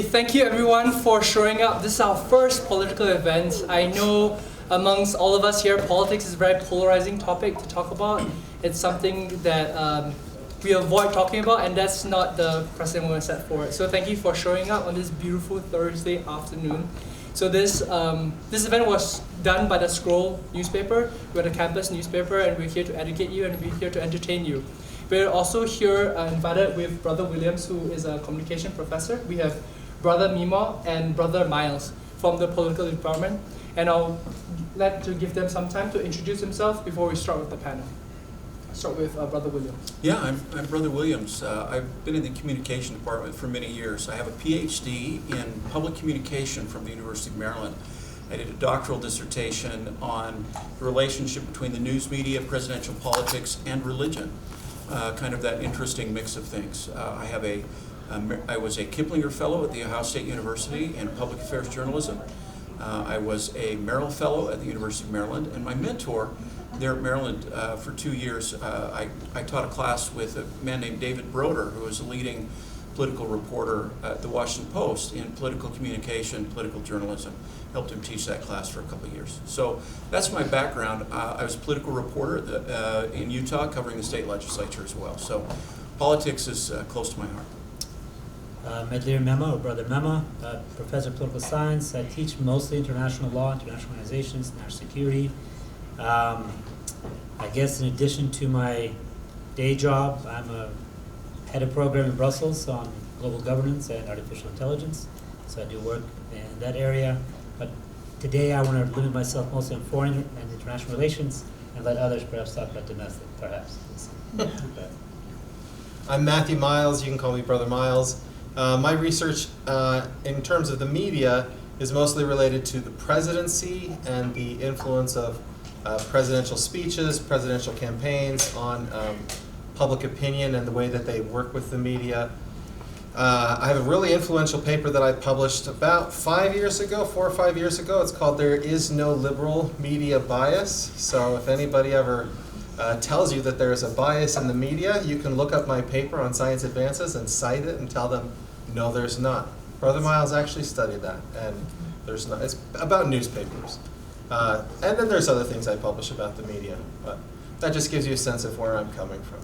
Thank you everyone for showing up. This is our first political event. I know amongst all of us here, politics is a very polarizing topic to talk about. It's something that we avoid talking about, and that's not the precedent we're going to set for it. So thank you for showing up on this beautiful Thursday afternoon. So this event was done by the Scroll newspaper. We're the campus newspaper, and we're here to educate you and we're here to entertain you. We're also here invited with Brother Williams, who is a communication professor. We have Brother Mema and Brother Miles from the political department. And I'll like to give them some time to introduce themselves before we start with the panel. Start with Brother Williams. Yeah, I'm Brother Williams. I've been in the communication department for many years. I have a PhD in public communication from the University of Maryland. I did a doctoral dissertation on the relationship between the news media, presidential politics, and religion. Kind of that interesting mix of things. I was a Kiplinger Fellow at the Ohio State University in public affairs journalism. I was a Merrill Fellow at the University of Maryland, and my mentor there at Maryland for 2 years, I taught a class with a man named David Broder, who was a leading political reporter at the Washington Post in political communication, political journalism. Helped him teach that class for a couple of years. So that's my background. I was a political reporter in Utah, covering the state legislature as well. So politics is close to my heart. Medlir Mema, or Brother Mema, professor of political science. I teach mostly international law, international organizations, national security. I guess in addition to my day job, I'm a head of program in Brussels on global governance and artificial intelligence. So I do work in that area. But today I want to limit myself mostly on foreign and international relations and let others perhaps talk about domestic, perhaps. I'm Matthew Miles. You can call me Brother Miles. My research in terms of the media is mostly related to the presidency and the influence of presidential speeches, presidential campaigns on public opinion and the way that they work with the media. I have a really influential paper that I published about 4 or 5 years ago. It's called "There Is No Liberal Media Bias." So if anybody ever tells you that there is a bias in the media, you can look up my paper on Science Advances and cite it and tell them, no, there's not. Brother Miles actually studied that, and there's not. It's about newspapers. And then there's other things I publish about the media, but that just gives you a sense of where I'm coming from.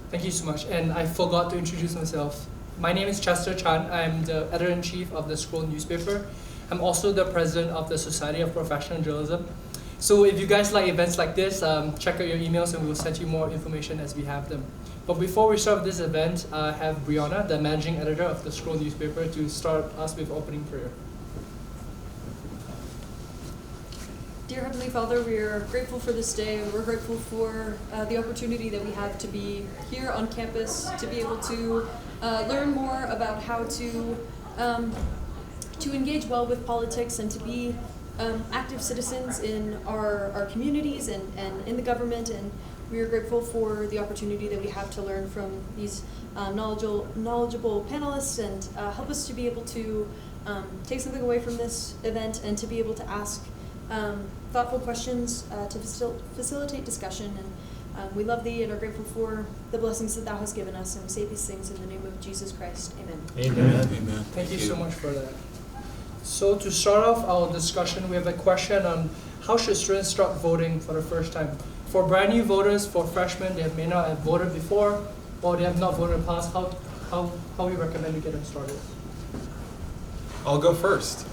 Thank you so much. And I forgot to introduce myself. My name is Chester Chan. I'm the editor-in-chief of the Scroll newspaper. I'm also the president of the Society of Professional Journalism. So if you guys like events like this, check out your emails and we'll send you more information as we have them. But before we start this event, I have Briona, the managing editor of the Scroll newspaper, to start us with opening prayer. Dear Heavenly Father, we are grateful for this day, and we're grateful for the opportunity that we have to be here on campus, to be able to learn more about how to engage well with politics and to be active citizens in our communities and in the government. And we are grateful for the opportunity that we have to learn from these knowledgeable panelists and help us to be able to take something away from this event and to be able to ask thoughtful questions to facilitate discussion. And we love Thee and are grateful for the blessings that Thou hast given us. And we say these things in the name of Jesus Christ. Amen. Amen. Amen. Thank you so much for that. So to start off our discussion, we have a question on how should students start voting for the first time. For brand new voters, for freshmen, they may not have voted before, or they have not voted in the past. How we recommend we get them started? I'll go first.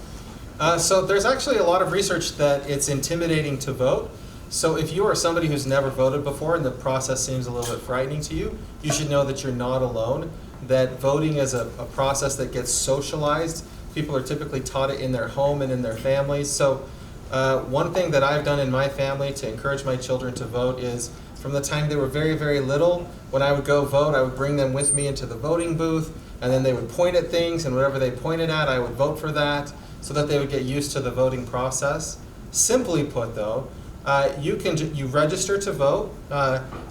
So there's actually a lot of research that it's intimidating to vote. So if you are somebody who's never voted before and the process seems a little bit frightening to you, you should know that you're not alone, that voting is a process that gets socialized. People are typically taught it in their home and in their families. So one thing that I've done in my family to encourage my children to vote is from the time they were very, very little, when I would go vote, I would bring them with me into the voting booth, and then they would point at things, and whatever they pointed at, I would vote for that, so that they would get used to the voting process. Simply put, though, you register to vote.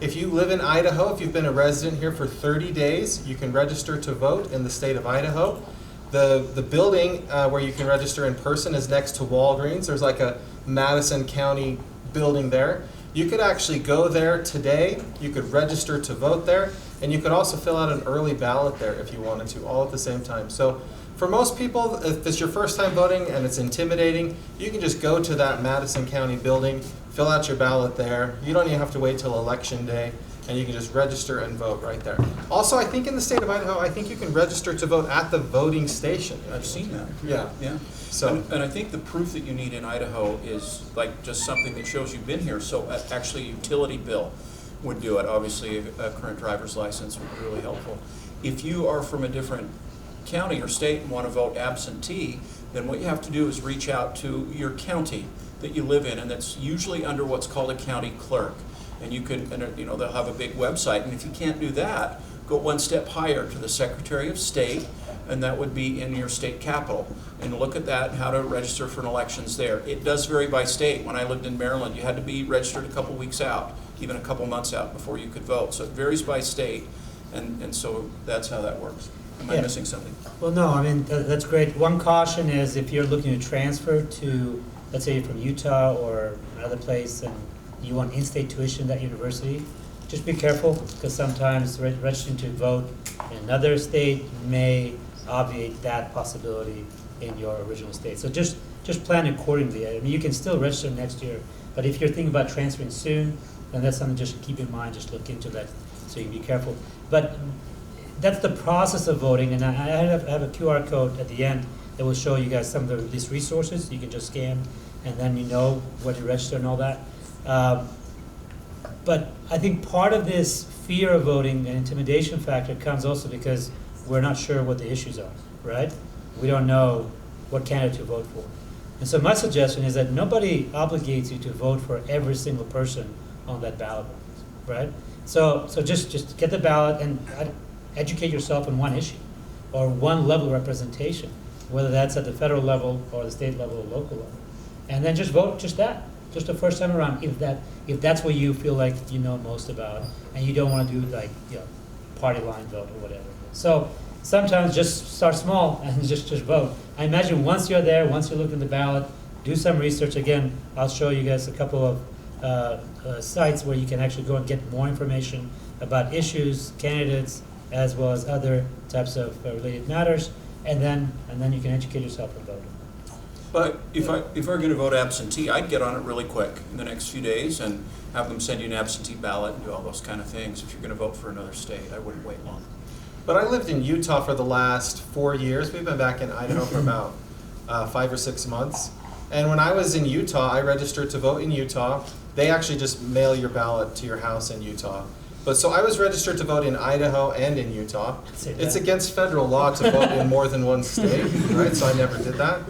If you live in Idaho, if you've been a resident here for 30 days, you can register to vote in the state of Idaho. The building where you can register in person is next to Walgreens. There's like a Madison County building there. You could actually go there today. You could register to vote there, and you could also fill out an early ballot there if you wanted to, all at the same time. So For most people, if it's your first time voting and it's intimidating, you can just go to that Madison County building, fill out your ballot there. You don't even have to wait till election day, and you can just register and vote right there. Also, I think in the state of Idaho, I think you can register to vote at the voting station. I've seen that. Yeah. Yeah. So, and I think the proof that you need in Idaho is like just something that shows you've been here. So actually, a utility bill would do it. Obviously, a current driver's license would be really helpful. If you are from a different county or state and want to vote absentee, then what you have to do is reach out to your county that you live in, and that's usually under what's called a county clerk. And you can, and, you know, they'll have a big website, and if you can't do that, go one step higher to the Secretary of State, and that would be in your state capital. And look at that, how to register for an elections there. It does vary by state. When I lived in Maryland, you had to be registered a couple weeks out, even a couple months out before you could vote. So it varies by state, and so that's how that works. Am I missing something? Well, no, I mean, that's great. One caution is if you're looking to transfer to, let's say you're from Utah or another place and you want in-state tuition at that university, just be careful, because sometimes registering to vote in another state may obviate that possibility in your original state. So just plan accordingly. I mean, you can still register next year, but if you're thinking about transferring soon, then that's something just to keep in mind, just look into that, so you can be careful. But that's the process of voting, and I have a QR code at the end that will show you guys some of these resources. You can just scan, and then you know where to register and all that. But I think part of this fear of voting and intimidation factor comes also because we're not sure what the issues are, right? We don't know what candidate to vote for. And so my suggestion is that nobody obligates you to vote for every single person on that ballot, right? So just get the ballot and educate yourself on one issue or one level of representation, whether that's at the federal level or the state level or local level. And then just vote just that, just the first time around, if that's what you feel like you know most about, and you don't want to do like, you know, party line vote or whatever. So sometimes just start small and just vote. I imagine once you're there, once you look at the ballot, do some research. Again, I'll show you guys a couple of sites where you can actually go and get more information about issues, candidates, as well as other types of related matters, and then you can educate yourself and vote. But if I were going to vote absentee, I'd get on it really quick in the next few days and have them send you an absentee ballot and do all those kind of things. If you're going to vote for another state, I wouldn't wait long. but I lived in Utah for the last 4 years. We've been back in Idaho for about 5 or 6 months. And when I was in Utah, I registered to vote in Utah. They actually just mail your ballot to your house in Utah. But so I was registered to vote in Idaho and in Utah. It's against federal law to vote in more than one state, right? So I never did that.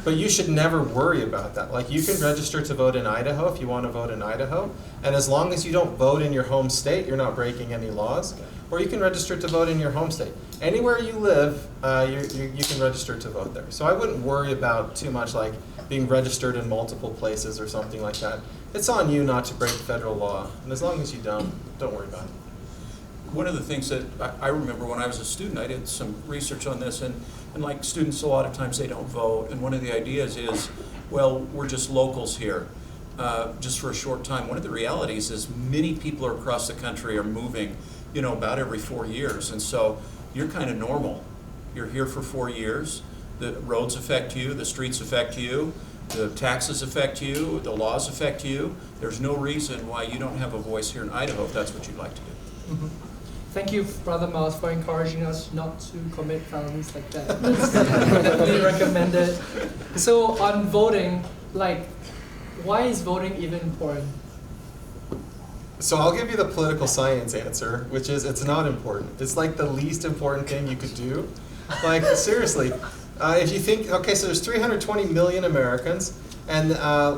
But you should never worry about that. Like, you can register to vote in Idaho if you want to vote in Idaho. And as long as you don't vote in your home state, you're not breaking any laws. Or you can register to vote in your home state. Anywhere you live, you can register to vote there. So I wouldn't worry about too much like being registered in multiple places or something like that. It's on you not to break federal law, and as long as you don't worry about it. One of the things that I remember when I was a student, I did some research on this, and like students, a lot of times they don't vote, and one of the ideas is, well, we're just locals here, just for a short time. One of the realities is many people across the country are moving, you know, about every 4 years, and so you're kind of normal. You're here for 4 years. The roads affect you, the streets affect you, the taxes affect you, the laws affect you. There's no reason why you don't have a voice here in Idaho if that's what you'd like to do. Mm-hmm. Thank you, Brother Miles, for encouraging us not to commit felonies like that. That's definitely recommended. So on voting, like, why is voting even important? So I'll give you the political science answer, which is it's not important. It's like the least important thing you could do. Like, seriously. If you think, okay, so there's 320 million Americans, and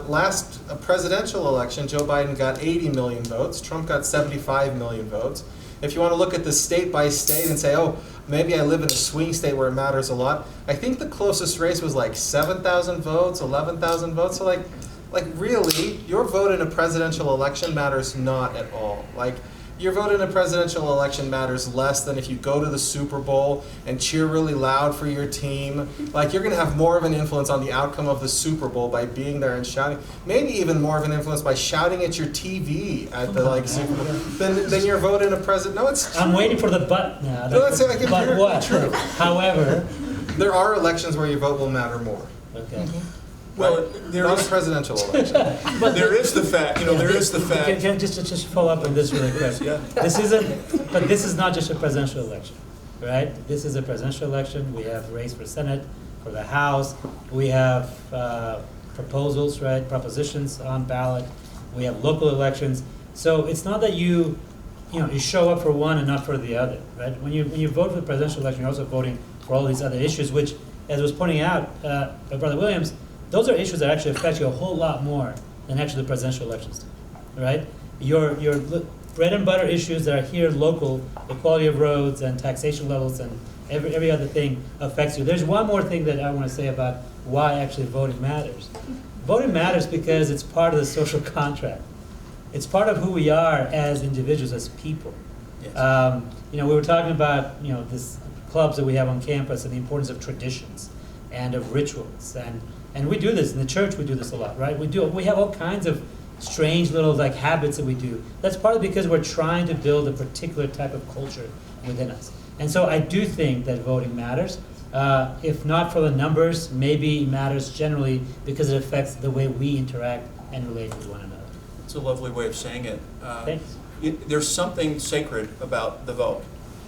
last presidential election, Joe Biden got 80 million votes, Trump got 75 million votes. If you want to look at this state by state and say, oh, maybe I live in a swing state where it matters a lot, I think the closest race was like 7,000 votes, 11,000 votes. So like really, your vote in a presidential election matters not at all. Like, your vote in a presidential election matters less than if you go to the Super Bowl and cheer really loud for your team. Like, you're going to have more of an influence on the outcome of the Super Bowl by being there and shouting. Maybe even more of an influence by shouting at your TV at the Super Bowl than your vote in a president. No, it's true. I'm waiting for the but now. No, that's like but what? True. However, there are elections where your vote will matter more. Okay. Well, there Not a is, presidential election. But there is the fact, there is the fact. Can I just follow up on this really quick? Yeah. This is not just a presidential election, right? This is a presidential election. We have race for Senate, for the House. We have proposals, right? Propositions on ballot. We have local elections. So it's not that you show up for one and not for the other, right? When you vote for the presidential election, you're also voting for all these other issues, which, as was pointing out by Brother Williams, those are issues that actually affect you a whole lot more than actually the presidential elections do, right? Your bread and butter issues that are here local, the quality of roads and taxation levels and every other thing affects you. There's one more thing that I want to say about why actually voting matters. Voting matters because it's part of the social contract. It's part of who we are as individuals, as people. Yes. We were talking about this clubs that we have on campus and the importance of traditions and of rituals, and we do this in the church. We do this a lot, right? We have all kinds of strange little habits that we do. That's partly because we're trying to build a particular type of culture within us. And so I do think that voting matters. If not for the numbers, maybe it matters generally because it affects the way we interact and relate with one another. It's a lovely way of saying it. Thanks. There's something sacred about the vote,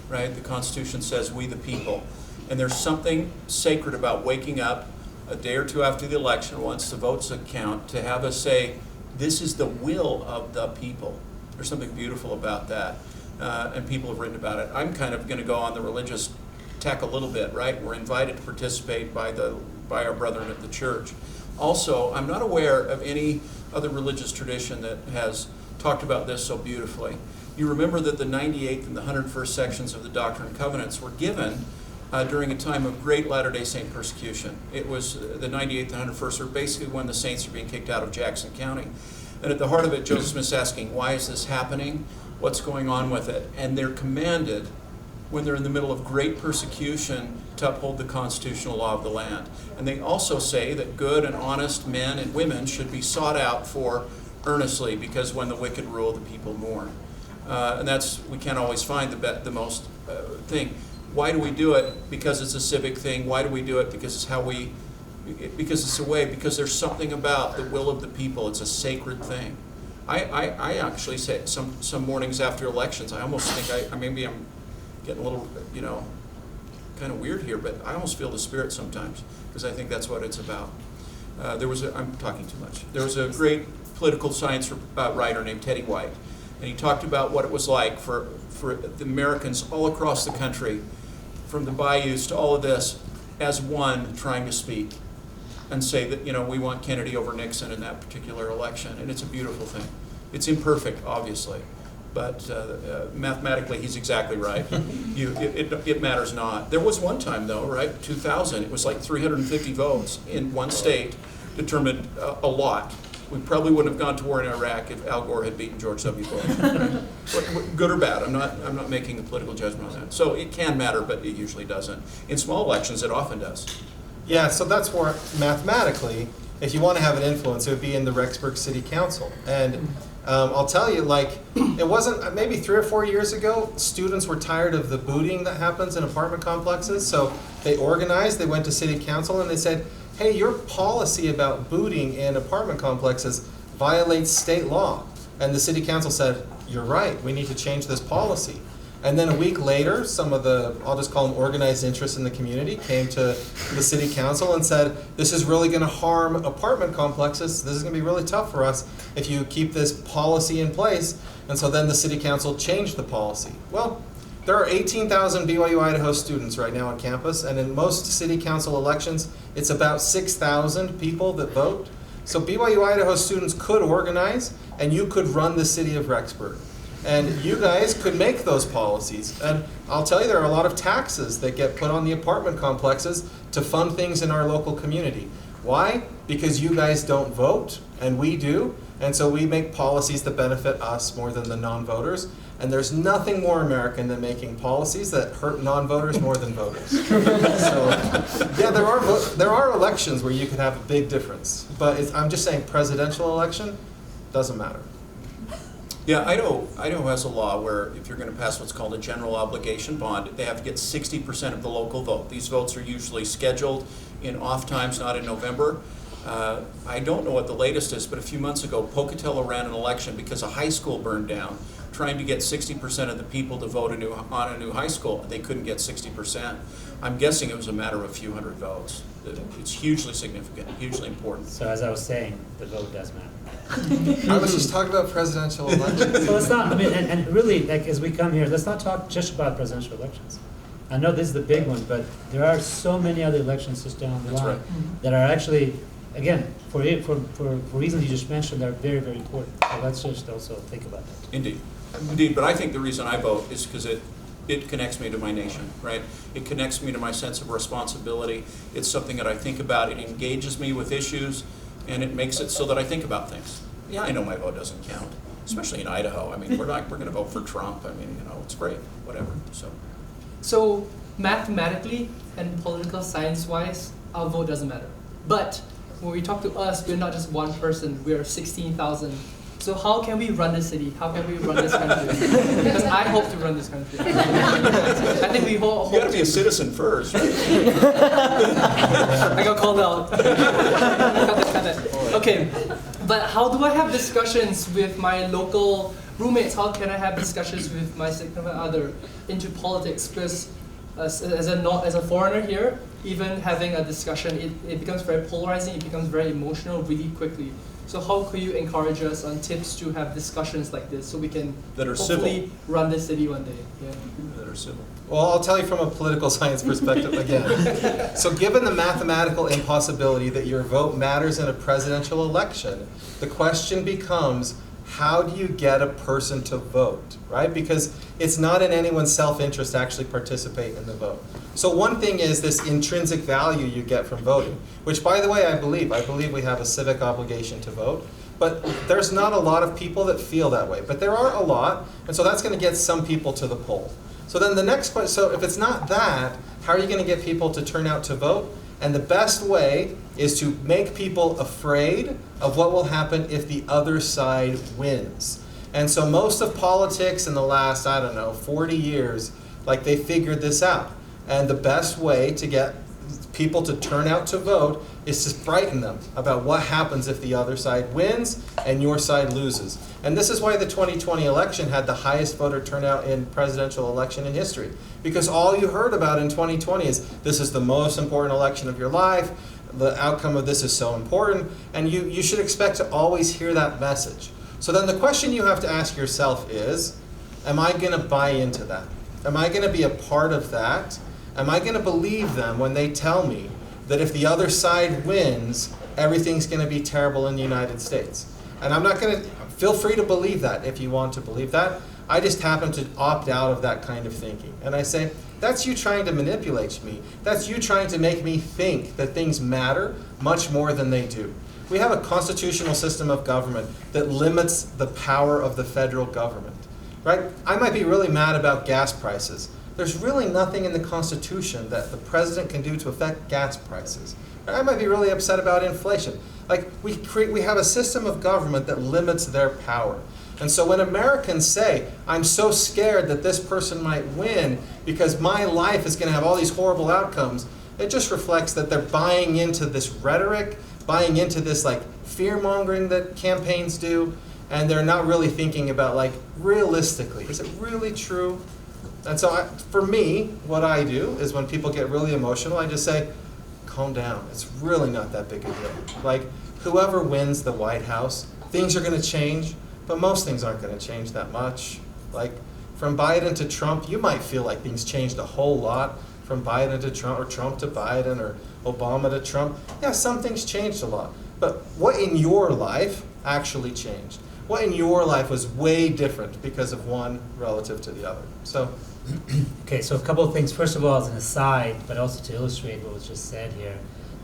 right? The Constitution says we the people. And there's something sacred about waking up a day or two after the election, once the votes count, to have us say, this is the will of the people. There's something beautiful about that. And people have written about it. I'm kind of going to go on the religious tack a little bit, right? We're invited to participate by our brethren at the church. Also, I'm not aware of any other religious tradition that has talked about this so beautifully. You remember that the 98th and the 101st sections of the Doctrine and Covenants were given during a time of great Latter-day Saint persecution. It was the 98th and 101st were basically when the saints are being kicked out of Jackson County. And at the heart of it, Joseph Smith's asking, why is this happening? What's going on with it? And they're commanded, when they're in the middle of great persecution, to uphold the constitutional law of the land. And they also say that good and honest men and women should be sought out for earnestly, because when the wicked rule, the people mourn. And we can't always find the most thing. Why do we do it? Because it's a civic thing. Why do we do it? Because it's a way, because there's something about the will of the people. It's a sacred thing. I actually say some mornings after elections, I almost think maybe I'm getting a little, kind of weird here, but I almost feel the Spirit sometimes, because I think that's what it's about. I'm talking too much. There was a great political science writer named Teddy White, and he talked about what it was like for the Americans all across the country, from the bayous to all of this, as one trying to speak and say that, we want Kennedy over Nixon in that particular election. And it's a beautiful thing. It's imperfect, obviously, but mathematically he's exactly right. It matters not. There was one time, though, right, 2000, it was like 350 votes in one state determined a lot. We probably wouldn't have gone to war in Iraq if Al Gore had beaten George W. Bush. Right? Good or bad, I'm not making a political judgment on that. So it can matter, but it usually doesn't. In small elections, it often does. Yeah, so that's where mathematically, if you want to have an influence, it would be in the Rexburg City Council. And I'll tell you, it wasn't, maybe 3 or 4 years ago, students were tired of the booting that happens in apartment complexes. So they organized, they went to city council, and they said, hey, your policy about booting in apartment complexes violates state law. And the city council said, you're right, we need to change this policy. And then a week later, some of the, I'll just call them organized interests in the community, came to the city council and said, this is really going to harm apartment complexes. This is going to be really tough for us if you keep this policy in place. And so then the city council changed the policy. Well, there are 18,000 BYU-Idaho students right now on campus, and in most city council elections, it's about 6,000 people that vote. So BYU-Idaho students could organize, and you could run the city of Rexburg. And you guys could make those policies. And I'll tell you, there are a lot of taxes that get put on the apartment complexes to fund things in our local community. Why? Because you guys don't vote, and we do. And so we make policies that benefit us more than the non-voters. And there's nothing more American than making policies that hurt non-voters more than voters. So, yeah, there are elections where you could have a big difference. But I'm just saying presidential election doesn't matter. Yeah, Idaho has a law where if you're going to pass what's called a general obligation bond, they have to get 60% of the local vote. These votes are usually scheduled in off times, not in November. I don't know what the latest is, but a few months ago, Pocatello ran an election because a high school burned down, trying to get 60% of the people to vote on a new high school. They couldn't get 60%. I'm guessing it was a matter of a few hundred votes. It's hugely significant, hugely important. So as I was saying, the vote does matter. I was just talking about presidential elections. So let's not, I mean, and really, like, as we come here, let's not talk just about presidential elections. I know this is the big one, but there are so many other elections just down the That's line right. that are actually, again, for reasons you just mentioned, they're very, very important. So let's just also think about that. Indeed, but I think the reason I vote is because it connects me to my nation, right? It connects me to my sense of responsibility. It's something that I think about. It engages me with issues, and it makes it so that I think about things. Yeah, I know my vote doesn't count, especially in Idaho. I mean, we're going to vote for Trump. I mean, it's great, whatever. So mathematically and political science-wise, our vote doesn't matter. But when we talk to us, we're not just one person. We're 16,000. So how can we run this city? How can we run this country? Because I hope to run this country. I think we hope. You got to be a citizen first, right? I got called out. Cut that. Okay, but how do I have discussions with my local roommates? How can I have discussions with my significant other into politics? Because as a foreigner here, even having a discussion, it becomes very polarizing. It becomes very emotional really quickly. So how could you encourage us on tips to have discussions like this so we can hopefully run this city one day? Yeah. That are civil. Well, I'll tell you from a political science perspective again. So given the mathematical impossibility that your vote matters in a presidential election, the question becomes, how do you get a person to vote, right? Because it's not in anyone's self-interest to actually participate in the vote. So one thing is this intrinsic value you get from voting, which, by the way, I believe we have a civic obligation to vote. But there's not a lot of people that feel that way. But there are a lot, and so that's going to get some people to the poll. So then the next question, so if it's not that, how are you going to get people to turn out to vote? And the best way is to make people afraid of what will happen if the other side wins. And so most of politics in the last, 40 years, like they figured this out. And the best way to get people to turn out to vote is to frighten them about what happens if the other side wins and your side loses. And this is why the 2020 election had the highest voter turnout in presidential election in history. Because all you heard about in 2020 is, this is the most important election of your life, the outcome of this is so important, and you should expect to always hear that message. So then the question you have to ask yourself is, am I going to buy into that? Am I going to be a part of that? Am I going to believe them when they tell me that if the other side wins, everything's going to be terrible in the United States? And I'm not going to, feel free to believe that if you want to believe that. I just happen to opt out of that kind of thinking. And I say, that's you trying to manipulate me. That's you trying to make me think that things matter much more than they do. We have a constitutional system of government that limits the power of the federal government, right? I might be really mad about gas prices. There's really nothing in the Constitution that the president can do to affect gas prices. I might be really upset about inflation. Like, we have a system of government that limits their power. And so when Americans say, I'm so scared that this person might win because my life is going to have all these horrible outcomes, it just reflects that they're buying into this rhetoric, buying into this like fear-mongering that campaigns do, and they're not really thinking about, like, realistically, is it really true? And so for me, what I do is when people get really emotional, I just say, calm down. It's really not that big a deal. Like, whoever wins the White House, things are going to change, but most things aren't going to change that much. Like, from Biden to Trump, you might feel like things changed a whole lot. From Biden to Trump, or Trump to Biden, or Obama to Trump. Yeah, some things changed a lot. But what in your life actually changed? What in your life was way different because of one relative to the other? So. Okay, so a couple of things. First of all, as an aside, but also to illustrate what was just said here,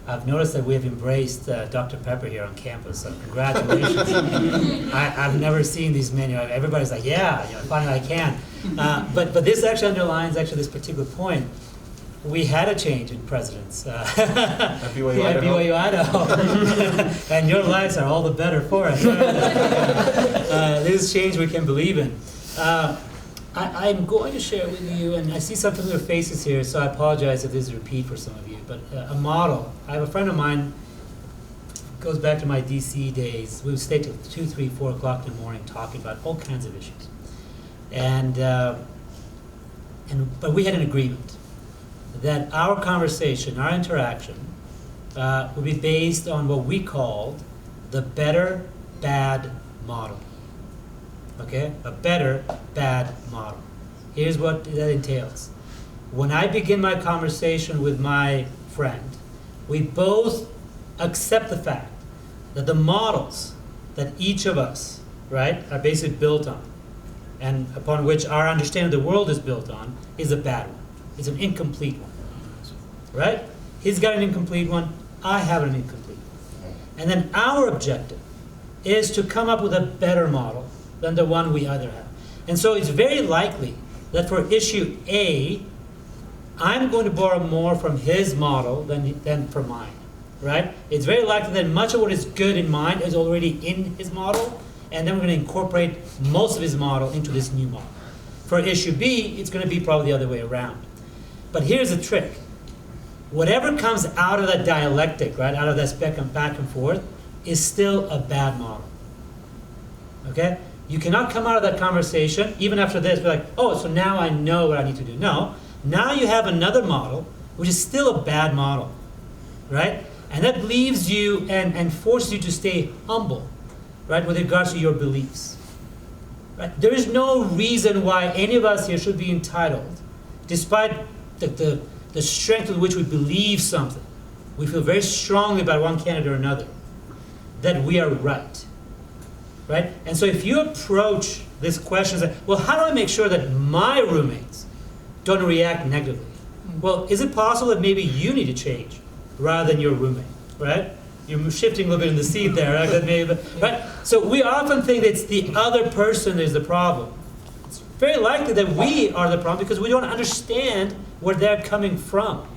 I've noticed that we have embraced Dr. Pepper here on campus, so congratulations. I've never seen these men. Everybody's like, yeah, finally I can. But this actually underlines this particular point. we had a change in presidents. At Yeah, BYU-Idaho. BYU-Idaho. And your lives are all the better for it. This is change we can believe in. I'm going to share with you, and I see some familiar faces here, so I apologize if this is a repeat for some of you, but a model. I have a friend of mine, goes back to my DC days. We would stay till 2, 3, 4 o'clock in the morning talking about all kinds of issues. But we had an agreement that our conversation, our interaction, would be based on what we called the better bad model. Okay? A better bad model. Here's what that entails. When I begin my conversation with my friend, we both accept the fact that the models that each of us, right, are basically built on, and upon which our understanding of the world is built on, is a bad one. It's an incomplete one. Right? He's got an incomplete one, I have an incomplete one. And then our objective is to come up with a better model than the one we either have. And so it's very likely that for issue A, I'm going to borrow more from his model than from mine. Right? It's very likely that much of what is good in mine is already in his model, and then we're going to incorporate most of his model into this new model. For issue B, it's going to be probably the other way around. But here's the trick. Whatever comes out of that dialectic, right, out of that back and forth, is still a bad model. Okay? You cannot come out of that conversation, even after this, be like, oh, so now I know what I need to do. No. Now you have another model, which is still a bad model. Right? And that leaves you and forces you to stay humble, right, with regards to your beliefs. Right? There is no reason why any of us here should be entitled, despite the strength with which we believe something. We feel very strongly about one candidate or another, that we are right. Right? And so if you approach this question as, well, how do I make sure that my roommates don't react negatively? Well, is it possible that maybe you need to change rather than your roommate, right? You're shifting a little bit in the seat there, right? That maybe, right? So we often think that it's the other person that is the problem. It's very likely that we are the problem because we don't understand where they're coming from.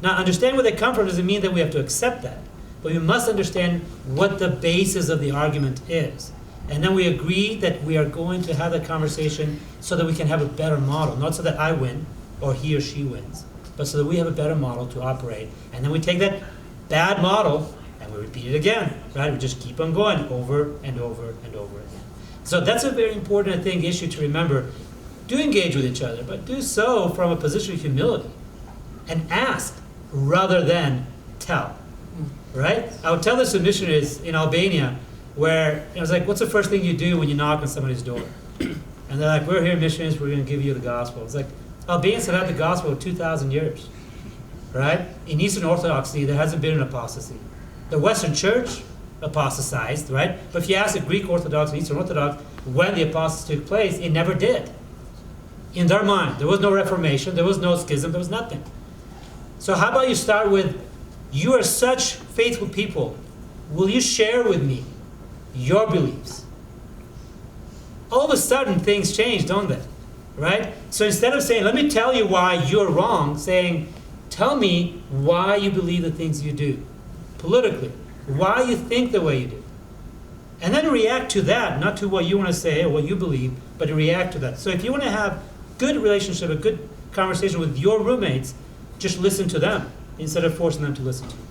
Now, understand where they come from doesn't mean that we have to accept that, but we must understand what the basis of the argument is. And then we agree that we are going to have a conversation so that we can have a better model, not so that I win or he or she wins, but so that we have a better model to operate. And then we take that bad model and we repeat it again, right? We just keep on going over and over and over again. So that's a very important, I think, issue to remember. Do engage with each other, but do so from a position of humility and ask rather than tell, right? I would tell this to missionaries in Albania where I was like, what's the first thing you do when you knock on somebody's door? And they're like, we're here missionaries, we're going to give you the gospel. It's like, Albanians have had the gospel for 2,000 years, right? In Eastern Orthodoxy, there hasn't been an apostasy. The Western Church apostatized, right? But if you ask the Greek Orthodox and Eastern Orthodox when the apostasy took place, it never did. In their mind, there was no Reformation, there was no schism, there was nothing. So how about you start with, you are such faithful people, will you share with me your beliefs? All of a sudden, things change, don't they? Right? So instead of saying, let me tell you why you're wrong, saying, tell me why you believe the things you do, politically, why you think the way you do. And then react to that, not to what you want to say or what you believe, but react to that. So if you want to have good relationship, a good conversation with your roommates, just listen to them instead of forcing them to listen to you.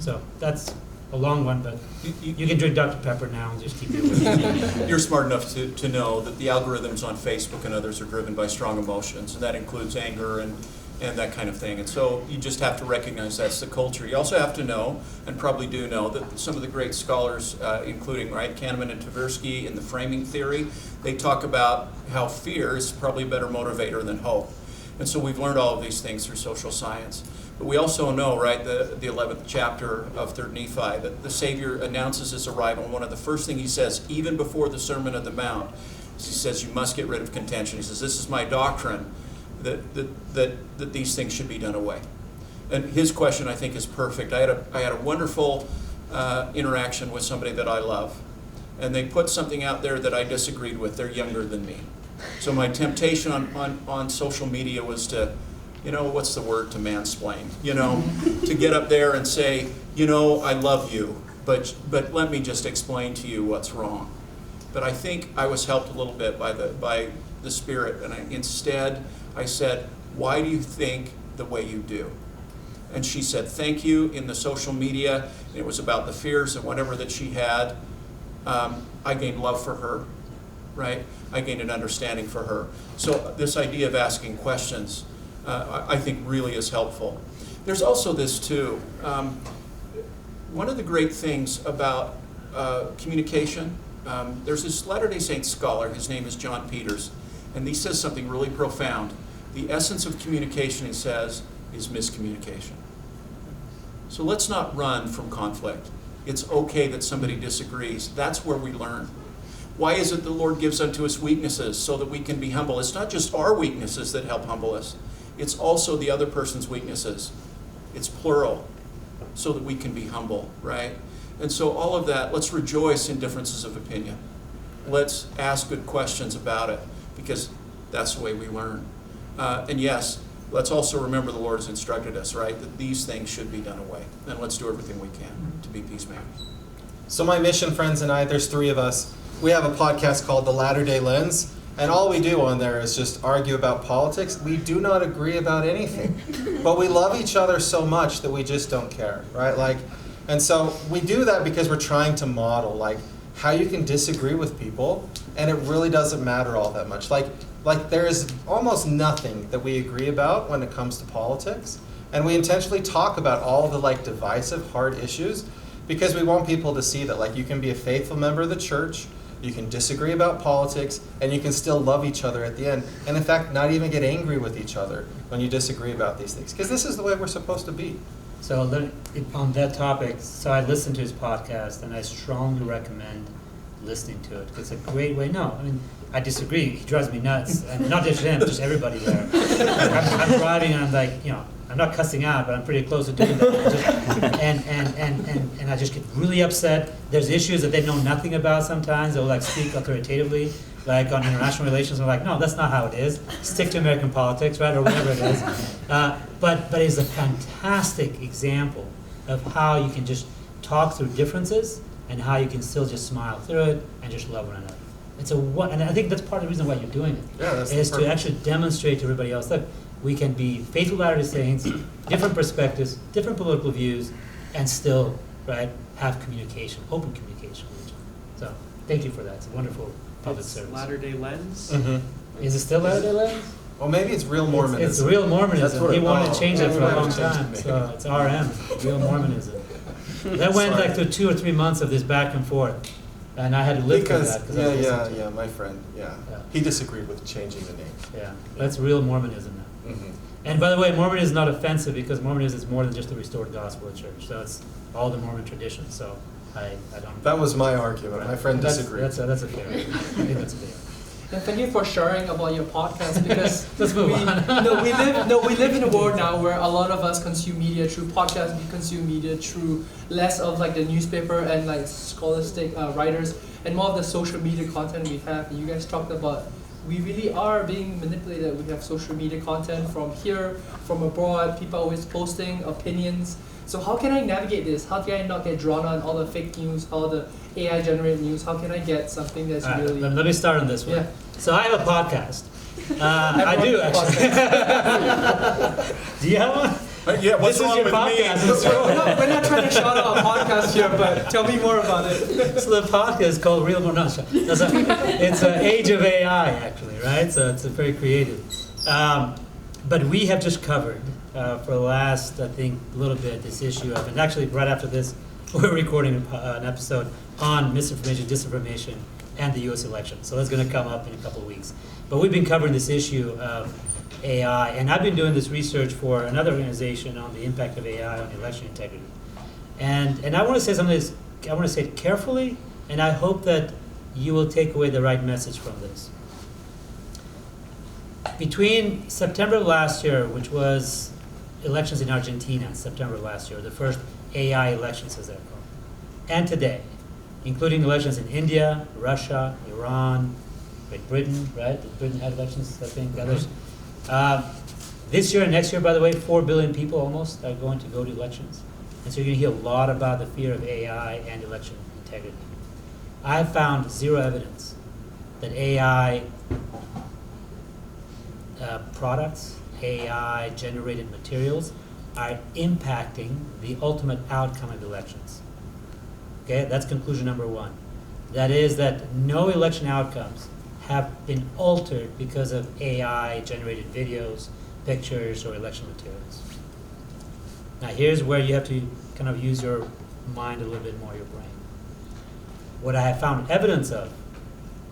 So that's a long one, but you can drink Dr. Pepper now and just keep it. You're smart enough to know that the algorithms on Facebook and others are driven by strong emotions, and that includes anger and that kind of thing. And so you just have to recognize that's the culture. You also have to know, and probably do know, that some of the great scholars, including Kahneman and Tversky in the framing theory, they talk about how fear is probably a better motivator than hope. And so we've learned all of these things through social science. But we also know, right, the 11th chapter of 3rd Nephi, that the Savior announces his arrival. And one of the first things he says, even before the Sermon on the Mount, is he says, you must get rid of contention. He says, this is my doctrine, that these things should be done away. And his question, I think, is perfect. I had a wonderful interaction with somebody that I love. And they put something out there that I disagreed with. They're younger than me. So my temptation on social media was to what's the word to mansplain? To get up there and say, I love you, but let me just explain to you what's wrong. But I think I was helped a little bit by the Spirit, and instead I said, why do you think the way you do? And she said, thank you, in the social media. And it was about the fears and whatever that she had. I gained love for her, right? I gained an understanding for her. So this idea of asking questions, I think really is helpful. There's also this too. One of the great things about communication, there's this Latter-day Saint scholar, his name is John Peters, and he says something really profound. The essence of communication, he says, is miscommunication. So let's not run from conflict. It's okay that somebody disagrees. That's where we learn. Why is it the Lord gives unto us weaknesses so that we can be humble? It's not just our weaknesses that help humble us. It's also the other person's weaknesses. It's plural, so that we can be humble, right? And so all of that, let's rejoice in differences of opinion. Let's ask good questions about it, because that's the way we learn. And yes, let's also remember the Lord has instructed us, right, that these things should be done away. And let's do everything we can to be peacemakers. So my mission friends and I, there's 3 of us. We have a podcast called The Latter-day Lens, and all we do on there is just argue about politics. We do not agree about anything, but we love each other so much that we just don't care, right? And so we do that because we're trying to model how you can disagree with people, and it really doesn't matter all that much. There is almost nothing that we agree about when it comes to politics, and we intentionally talk about all the divisive, hard issues, because we want people to see that you can be a faithful member of the church, you can disagree about politics, and you can still love each other at the end, and in fact not even get angry with each other when you disagree about these things, because this is the way we're supposed to be. So on that topic, so I listened to his podcast, and I strongly recommend listening to it. It's a great way. No, I mean, I disagree. He drives me nuts, and not just him, just everybody there. I'm driving, and I'm I'm not cussing out, but I'm pretty close to doing that. And I just get really upset. There's issues that they know nothing about sometimes. They'll speak authoritatively, on international relations. I'm like, no, that's not how it is. Stick to American politics, right, or whatever it is. But it's a fantastic example of how you can just talk through differences and how you can still just smile through it and just love one another. And I think that's part of the reason why you're doing it. Yeah, is to actually demonstrate to everybody else, look, we can be faithful Latter-day Saints, different perspectives, different political views, and still, have communication, open communication with each other. So thank you for that. It's a wonderful public service. Latter-day Lens? Mm-hmm. Is it still Latter-day Lens? Well, maybe it's real Mormonism. It's real Mormonism. That's what He wanted oh, to change it for a yeah, long we might have time. changed it, So it's RM, real Mormonism. That went Sorry. through 2 or 3 months of this back and forth. And I had to live through that. Yeah, my friend, yeah. He disagreed with changing the name. Yeah, that's real Mormonism now. Mm-hmm. And by the way, Mormonism is not offensive because Mormonism is more than just the restored gospel of church. So it's all the Mormon tradition. So I don't. That was my argument. My friend disagreed. That's a fair. I think that's fair. And thank you for sharing about your podcast, because Let's move on. we live in a world now where a lot of us consume media through podcasts. We consume media through less of the newspaper and scholastic writers, and more of the social media content we have. And you guys talked about we really are being manipulated. We have social media content from here, from abroad. People are always posting opinions. So how can I navigate this? How can I not get drawn on all the fake news, all the AI-generated news? How can I get something that's really... Let me start on this one. Yeah. So I have a podcast. I do, actually. Do you have one? Yeah, what's This is wrong your with podcast. me? We're not trying to shout out a podcast here, but tell me more about it. So the podcast is called Real More. No, it's an age of AI, actually, right? So it's very creative. But we have just covered for the last, I think, a little bit this issue of, and actually right after this, we're recording an episode on misinformation, disinformation, and the U.S. election. So that's going to come up in a couple of weeks. But we've been covering this issue of AI, and I've been doing this research for another organization on the impact of AI on election integrity. And I want to say something. I want to say it carefully, and I hope that you will take away the right message from this. Between September of last year, which was elections in Argentina, September of last year, the first AI elections as they're called, and today, including elections in India, Russia, Iran, Great Britain, right? Britain had elections, I think, others. This year and next year, by the way, 4 billion people almost are going to go to elections. And so you're going to hear a lot about the fear of AI and election integrity. I found zero evidence that AI products, AI-generated materials are impacting the ultimate outcome of elections. Okay, that's conclusion number one. That is that no election outcomes have been altered because of AI-generated videos, pictures, or election materials. Now here's where you have to kind of use your mind a little bit more, your brain. What I have found evidence of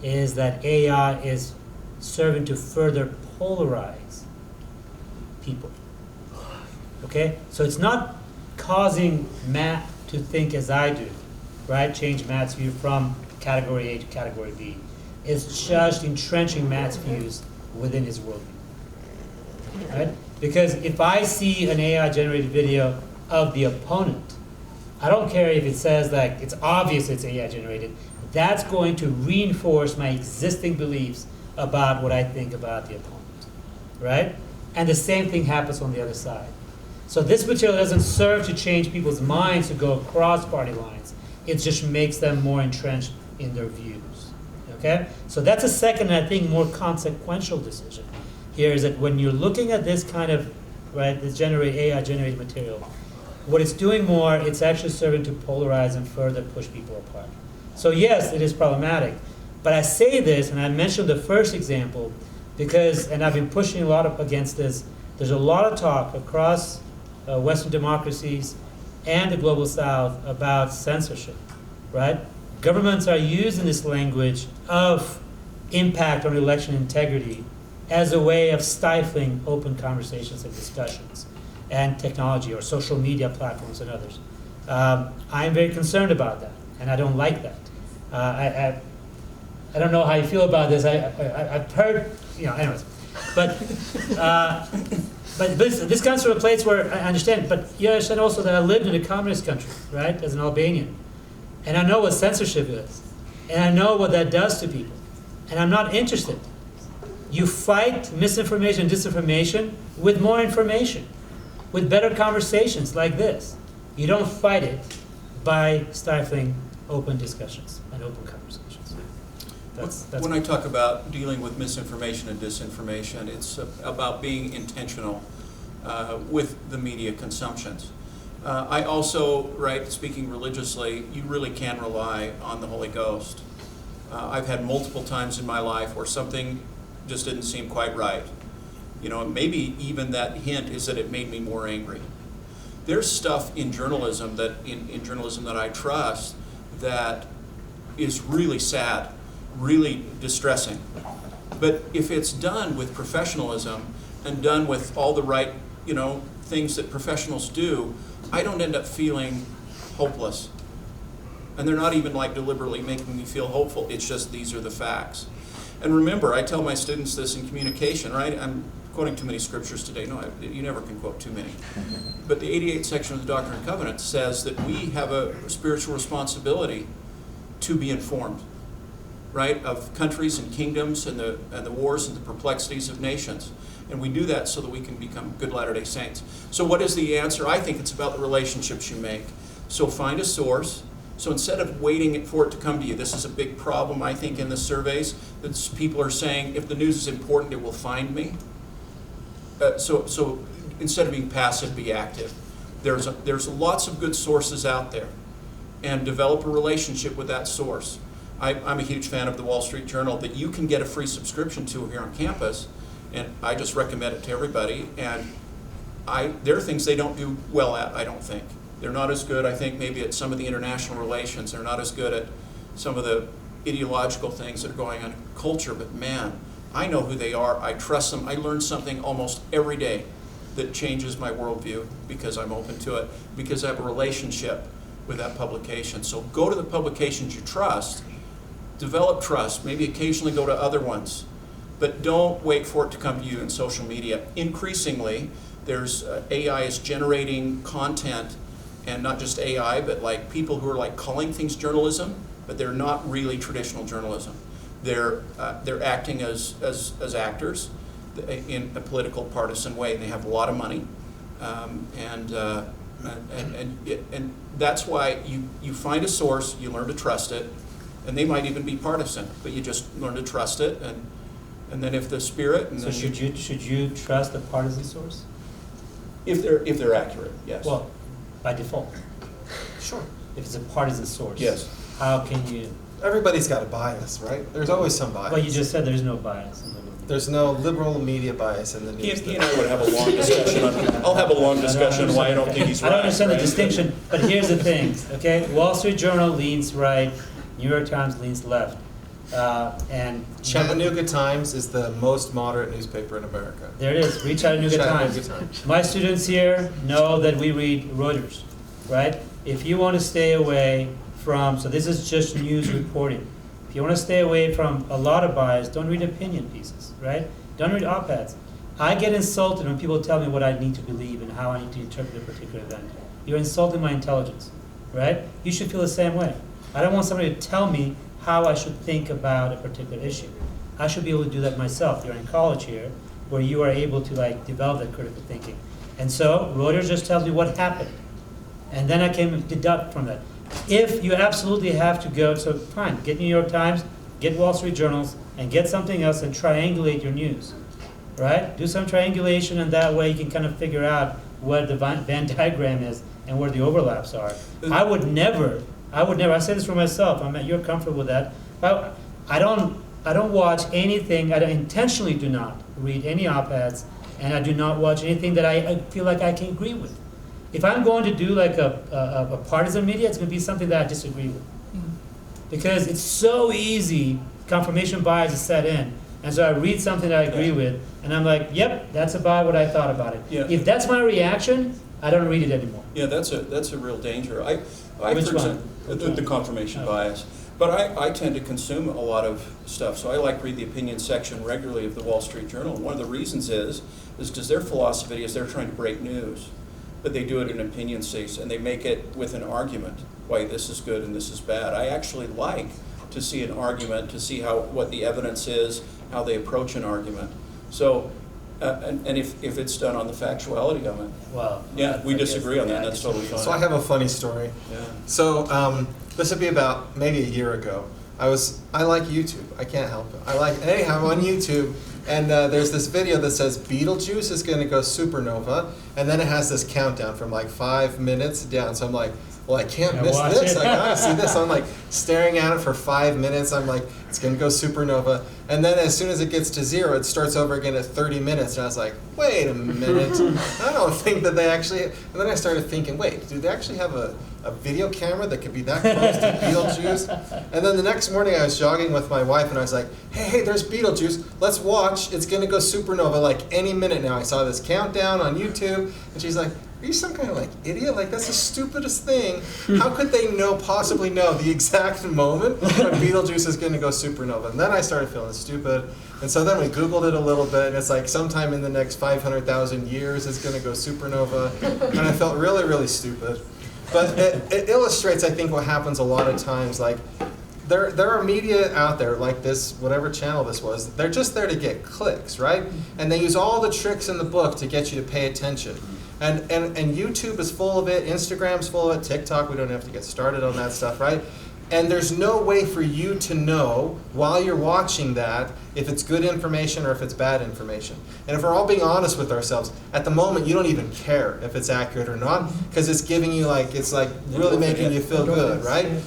is that AI is serving to further polarize people. Okay? So it's not causing Matt to think as I do, right? Change Matt's view from category A to category B. It's just entrenching Matt's views within his worldview. Right? Because if I see an AI-generated video of the opponent, I don't care if it says like it's obvious it's AI-generated, that's going to reinforce my existing beliefs about what I think about the opponent. Right? And the same thing happens on the other side. So this material doesn't serve to change people's minds to go across party lines. It just makes them more entrenched in their views. Okay? So that's a second, I think, more consequential decision here is that when you're looking at this kind of, right, this AI-generated material, what it's doing more, it's actually serving to polarize and further push people apart. So yes, it is problematic. But I say this, and I mentioned the first example, because, and I've been pushing a lot up against this, there's a lot of talk across Western democracies and the global South about censorship, right? Governments are using this language of impact on election integrity as a way of stifling open conversations and discussions and technology or social media platforms and others. I'm very concerned about that, and I don't like that. I don't know how you feel about this. I've heard, anyways. But this comes from a place where I understand, but you understand also that I lived in a communist country, right, as an Albanian. And I know what censorship is. And I know what that does to people. And I'm not interested. You fight misinformation and disinformation with more information, with better conversations like this. You don't fight it by stifling open discussions and open conversations. That's when I talk about dealing with misinformation and disinformation, it's about being intentional with the media consumptions. I also, right, speaking religiously, you really can rely on the Holy Ghost. I've had multiple times in my life where something just didn't seem quite right. Maybe even that hint is that it made me more angry. There's stuff in journalism that in journalism that I trust that is really sad, really distressing. But if it's done with professionalism and done with all the right, things that professionals do, I don't end up feeling hopeless. And they're not even like deliberately making me feel hopeful. It's just these are the facts. And remember, I tell my students this in communication, right? I'm quoting too many scriptures today. No, you never can quote too many. But the 88th section of the Doctrine and Covenants says that we have a spiritual responsibility to be informed, right, of countries and kingdoms and the wars and the perplexities of nations. And we do that so that we can become good Latter-day Saints. So what is the answer? I think it's about the relationships you make. So find a source. So instead of waiting for it to come to you, this is a big problem, I think, in the surveys. That people are saying, if the news is important, it will find me. So instead of being passive, be active. There's lots of good sources out there. And develop a relationship with that source. I'm a huge fan of the Wall Street Journal that you can get a free subscription to here on campus. And I just recommend it to everybody. And there are things they don't do well at, I don't think. They're not as good, I think, maybe at some of the international relations. They're not as good at some of the ideological things that are going on in culture. But man, I know who they are. I trust them. I learn something almost every day that changes my worldview because I'm open to it, because I have a relationship with that publication. So go to the publications you trust, develop trust, maybe occasionally go to other ones. But don't wait for it to come to you in social media. Increasingly, there's AI is generating content, and not just AI, but like people who are like calling things journalism, but they're not really traditional journalism. They're acting as actors. in a political partisan way. They have a lot of money, and that's why you find a source, you learn to trust it, and they might even be partisan, but you just learn to trust it, and then if the spirit. And so then should you trust a partisan source? If they're accurate, yes. Well, by default. Sure. If it's a partisan source. Yes. How can you? Everybody's got a bias, right? There's always some bias. Well, you just said there's no bias in the movie. There's no liberal media bias in the news. He and I would have a long discussion on. I'll have a long discussion on why I don't think he's right. I don't understand right? the distinction, but here's the thing, okay? Wall Street Journal leans right, New York Times leans left, and Chattanooga Times is the most moderate newspaper in America. there it is. Read Chattanooga Chattanooga Times. Times. My students here know that we read Reuters, right? If you want to stay away from, so this is just news reporting. If you want to stay away from a lot of bias, don't read opinion pieces, right? Don't read op-eds. I get insulted when people tell me what I need to believe and how I need to interpret a particular event. You're insulting my intelligence, right? You should feel the same way. I don't want somebody to tell me how I should think about a particular issue. I should be able to do that myself. You're in college here, where you are able to develop that critical thinking. And so Reuters just tells me what happened. And then I can deduct from that. If you absolutely have to go, so fine, get New York Times, get Wall Street Journals, and get something else and triangulate your news, right? Do some triangulation, and that way you can kind of figure out what the Venn diagram is and where the overlaps are. I would never, I say this for myself, you're comfortable with that. I don't watch anything, I intentionally do not read any op-eds, and I do not watch anything that I feel like I can agree with. If I'm going to do a partisan media, it's going to be something that I disagree with. Because it's so easy, confirmation bias is set in. And so I read something that I agree with, and I'm like, yep, that's about what I thought about it. Yeah. If that's my reaction, I don't read it anymore. Yeah, that's a real danger. I Which for one? example, the confirmation bias. But I tend to consume a lot of stuff, so I like read the opinion section regularly of the Wall Street Journal. And one of the reasons is because their philosophy is they're trying to break news, but they do it in opinion states, and they make it with an argument why this is good and this is bad. I actually like to see an argument, to see what the evidence is, how they approach an argument. So, and if it's done on the factuality of it. Well, Yeah, we disagree on that. yeah, That's totally fine. So I have a funny story. Yeah. So this would be about maybe a year ago. I like YouTube. I can't help it. I'm on YouTube, and there's this video that says Beetlejuice is going to go supernova, and then it has this countdown from 5 minutes down. So I'm like, well, I can't miss this. I gotta see this. I'm staring at it for 5 minutes. I'm like, it's going to go supernova. And then as soon as it gets to 0, it starts over again at 30 minutes. And I was like, wait a minute. I don't think that they actually... And then I started thinking, wait, do they actually have a video camera that could be that close to Beetlejuice? And then the next morning I was jogging with my wife, and I was like, hey, there's Beetlejuice. Let's watch. It's going to go supernova any minute now. I saw this countdown on YouTube. And she's like, are you some kind of idiot? That's the stupidest thing. How could they possibly know the exact moment when Beetlejuice is going to go supernova? And then I started feeling stupid. And so then we Googled it a little bit, and it's sometime in the next 500,000 years it's going to go supernova. And I felt really, really stupid. But it illustrates, I think, what happens a lot of times. There are media out there like this, whatever channel this was, they're just there to get clicks, right? And they use all the tricks in the book to get you to pay attention. And YouTube is full of it, Instagram's full of it, TikTok, we don't have to get started on that stuff, right? And there's no way for you to know while you're watching that if it's good information or if it's bad information. And if we're all being honest with ourselves, at the moment you don't even care if it's accurate or not, because it's giving you it's really making you feel good, right?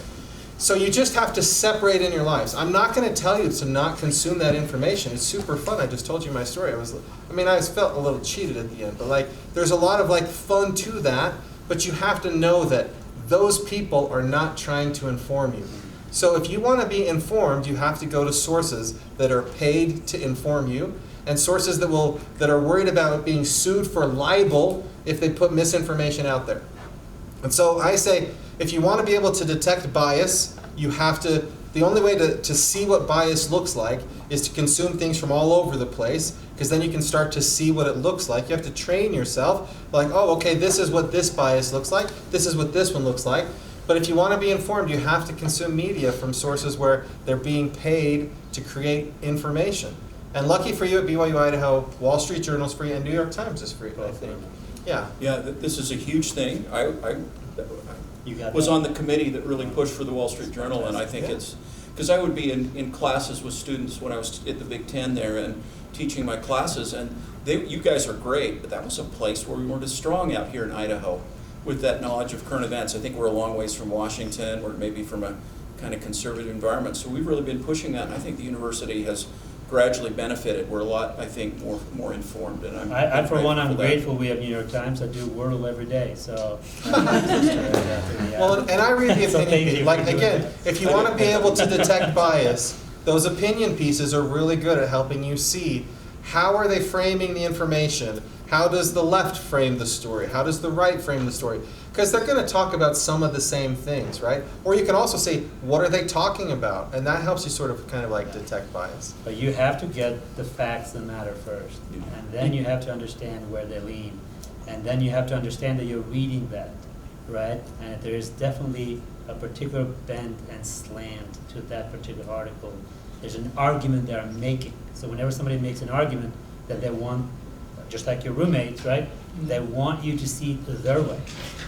So you just have to separate in your lives. I'm not going to tell you to not consume that information. It's super fun. I just told you my story. I felt a little cheated at the end, but there's a lot of fun to that, but you have to know that those people are not trying to inform you. So if you want to be informed, you have to go to sources that are paid to inform you, and sources that are worried about being sued for libel if they put misinformation out there. And so I say, if you want to be able to detect bias, you have to, the only way to see what bias looks like is to consume things from all over the place, because then you can start to see what it looks like. You have to train yourself, oh, okay, this is what this bias looks like, this is what this one looks like. But if you want to be informed, you have to consume media from sources where they're being paid to create information. And lucky for you at BYU-Idaho, Wall Street Journal is free and New York Times is free, I think. Yeah. Yeah, this is a huge thing. I You got was that. on the committee that really pushed for the Wall Street Journal, and I think it's, because I would be in classes with students when I was at the Big Ten there and teaching my classes, and you guys are great, but that was a place where we weren't as strong out here in Idaho with that knowledge of current events. I think we're a long ways from Washington, or maybe from a kind of conservative environment. So we've really been pushing that, and I think the university has gradually benefited. We're a lot, I think, more informed. And I for one, I'm for that. grateful we have New York Times. I do Wordle every day, so. Well, and I read the So opinion thank piece. you Like, for doing again, that. if you want to be able to detect bias, those opinion pieces are really good at helping you see how are they framing the information. How does the left frame the story? How does the right frame the story? Because they're going to talk about some of the same things, right? Or you can also say, what are they talking about? And that helps you sort of kind of like detect bias. But you have to get the facts that matter first, and then you have to understand where they lean, and then you have to understand that you're reading that, right? And there is definitely a particular bend and slant to that particular article. There's an argument they're making. So whenever somebody makes an argument that they want, just like your roommates, right? They want you to see their way.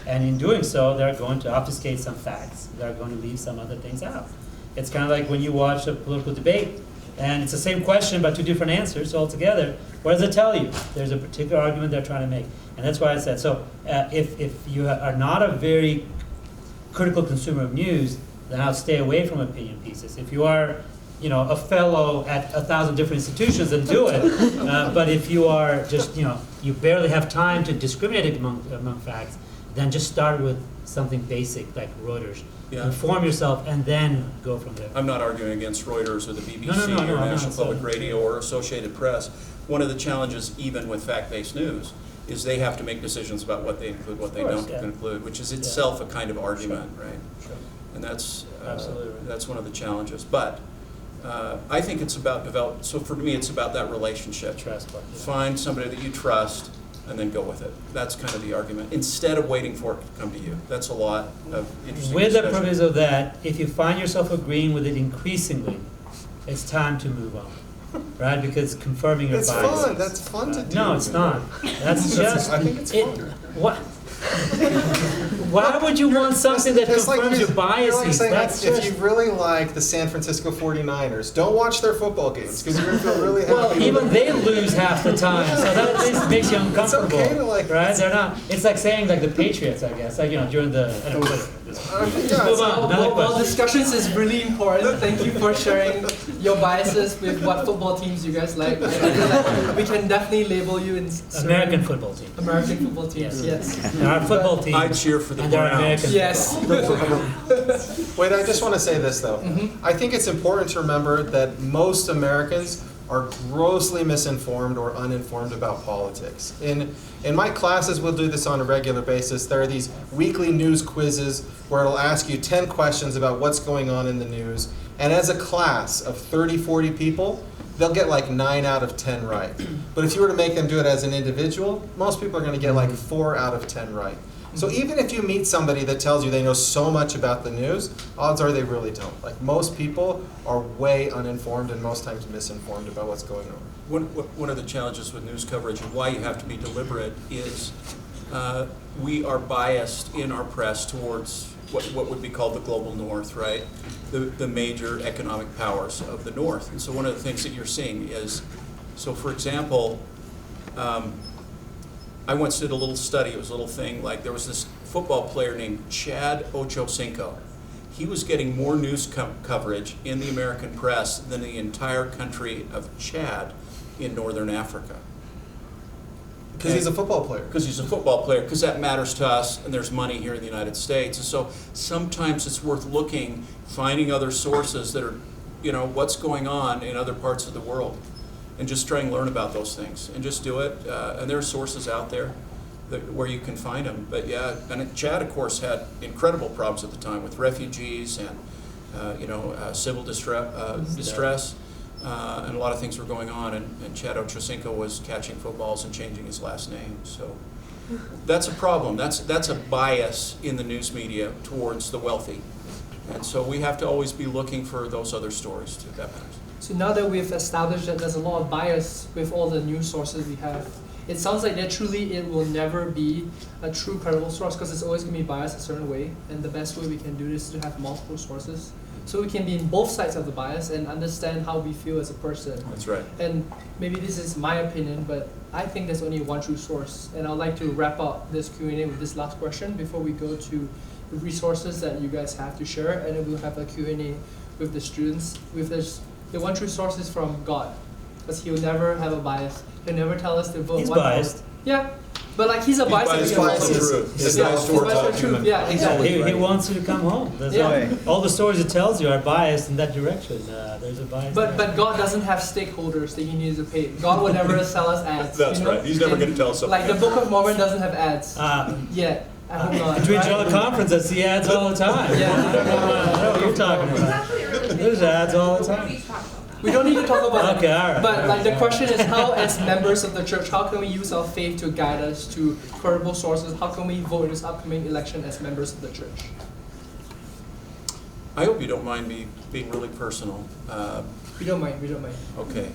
And in doing so, they're going to obfuscate some facts. They're going to leave some other things out. It's kind of like when you watch a political debate, and it's the same question but two different answers altogether. What does it tell you? There's a particular argument they're trying to make. And that's why I said, so if you are not a very critical consumer of news, then I'll stay away from opinion pieces. If you are, a fellow at 1,000 different institutions, then do it. But if you are just, you barely have time to discriminate among facts, then just start with something basic like Reuters. Yeah. Inform yourself and then go from there. I'm not arguing against Reuters or the BBC No, or I'm National not Public saying. Radio or Associated Press. One of the challenges, even with fact-based news, is they have to make decisions about what they include, what they Of course, don't yeah. include, which is itself a kind of argument, right? Sure. And that's Absolutely right. that's one of the challenges. But I think it's about so for me, it's about that relationship. Trust part, yeah. Find somebody that you trust and then go with it. That's kind of the argument, instead of waiting for it to come to you. That's a lot of interesting With the discussion. proviso that if you find yourself agreeing with it increasingly, it's time to move on, right? Because confirming your It's bias. fun. That's fun to do. No, it's not. That's just. I think it's fun. What? Why would you want something that It's like confirms your you're like biases? saying, That's if just. you really like the San Francisco 49ers, don't watch their football games because you're going to feel really happy. Well, with even them. they lose half the time, so that at least makes you uncomfortable, okay to like- right? They're not. It's like saying like the Patriots, I guess, like during the. I don't know, Yeah, Move on. Another Well, question. discussions is really important. Thank you for sharing your biases with what football teams you guys like. I feel like we can definitely label you in certain American football team. American football teams. Yes. There are football teams. I cheer for the and there are Browns. American. Yes. Wait, I just want to say this though. I think it's important to remember that most Americans are grossly misinformed or uninformed about politics. In my classes, we'll do this on a regular basis. There are these weekly news quizzes where it'll ask you 10 questions about what's going on in the news. And as a class of 30, 40 people, they'll get like 9 out of 10 right. But if you were to make them do it as an individual, most people are going to get like 4 out of 10 right. So even if you meet somebody that tells you they know so much about the news, odds are they really don't. Like most people are way uninformed and most times misinformed about what's going on. One of the challenges with news coverage and why you have to be deliberate is we are biased in our press towards what would be called the global north, right? The major economic powers of the north. And so one of the things that you're seeing is, so for example, I once did a little study, it was a little thing, like there was this football player named Chad Ochocinco. He was getting more news coverage in the American press than the entire country of Chad in northern Africa. Because he's a football player. Because he's a football player, because that matters to us, and there's money here in the United States. And so sometimes it's worth looking, finding other sources that are, what's going on in other parts of the world, and just try and learn about those things, and just do it. And there are sources out there where you can find them. But yeah, and Chad, of course, had incredible problems at the time with refugees and, civil distress. And a lot of things were going on, and Chad Ochocinco was catching footballs and changing his last name. So that's a problem. That's a bias in the news media towards the wealthy. And so we have to always be looking for those other stories too. That matters. So now that we've established that there's a lot of bias with all the news sources we have, it sounds like that truly it will never be a true credible source because it's always going to be biased a certain way. And the best way we can do this is to have multiple sources. So we can be in both sides of the bias and understand how we feel as a person. That's right. And maybe this is my opinion, but I think there's only one true source. And I'd like to wrap up this Q&A with this last question before we go to the resources that you guys have to share. And then we'll have a Q&A with the students. With this, the one true source is from God, because He'll never have a bias. He'll never tell us to vote. He's one biased. vote. Yeah, but like He's a bias. He's biased for truth. He's Yeah, biased he's for biased for truth. Yeah, exactly. He wants you to come home. That's Yeah. why all the stories it tells you are biased in that direction. There's a bias. But God doesn't have stakeholders that He needs to pay. God will never sell us ads. That's you know? right. He's never And going to tell us something. like the Book of Mormon doesn't have ads yet. I hope not. Between right? all the conference, I see ads all the time. Yeah. I don't know what you're talking about. There's ads all the time. We don't need to talk about Okay, it. all right. But like the question is, how as members of the church, how can we use our faith to guide us to credible sources? How can we vote in this upcoming election as members of the church? I hope you don't mind me being really personal. We don't mind. We don't mind. Okay.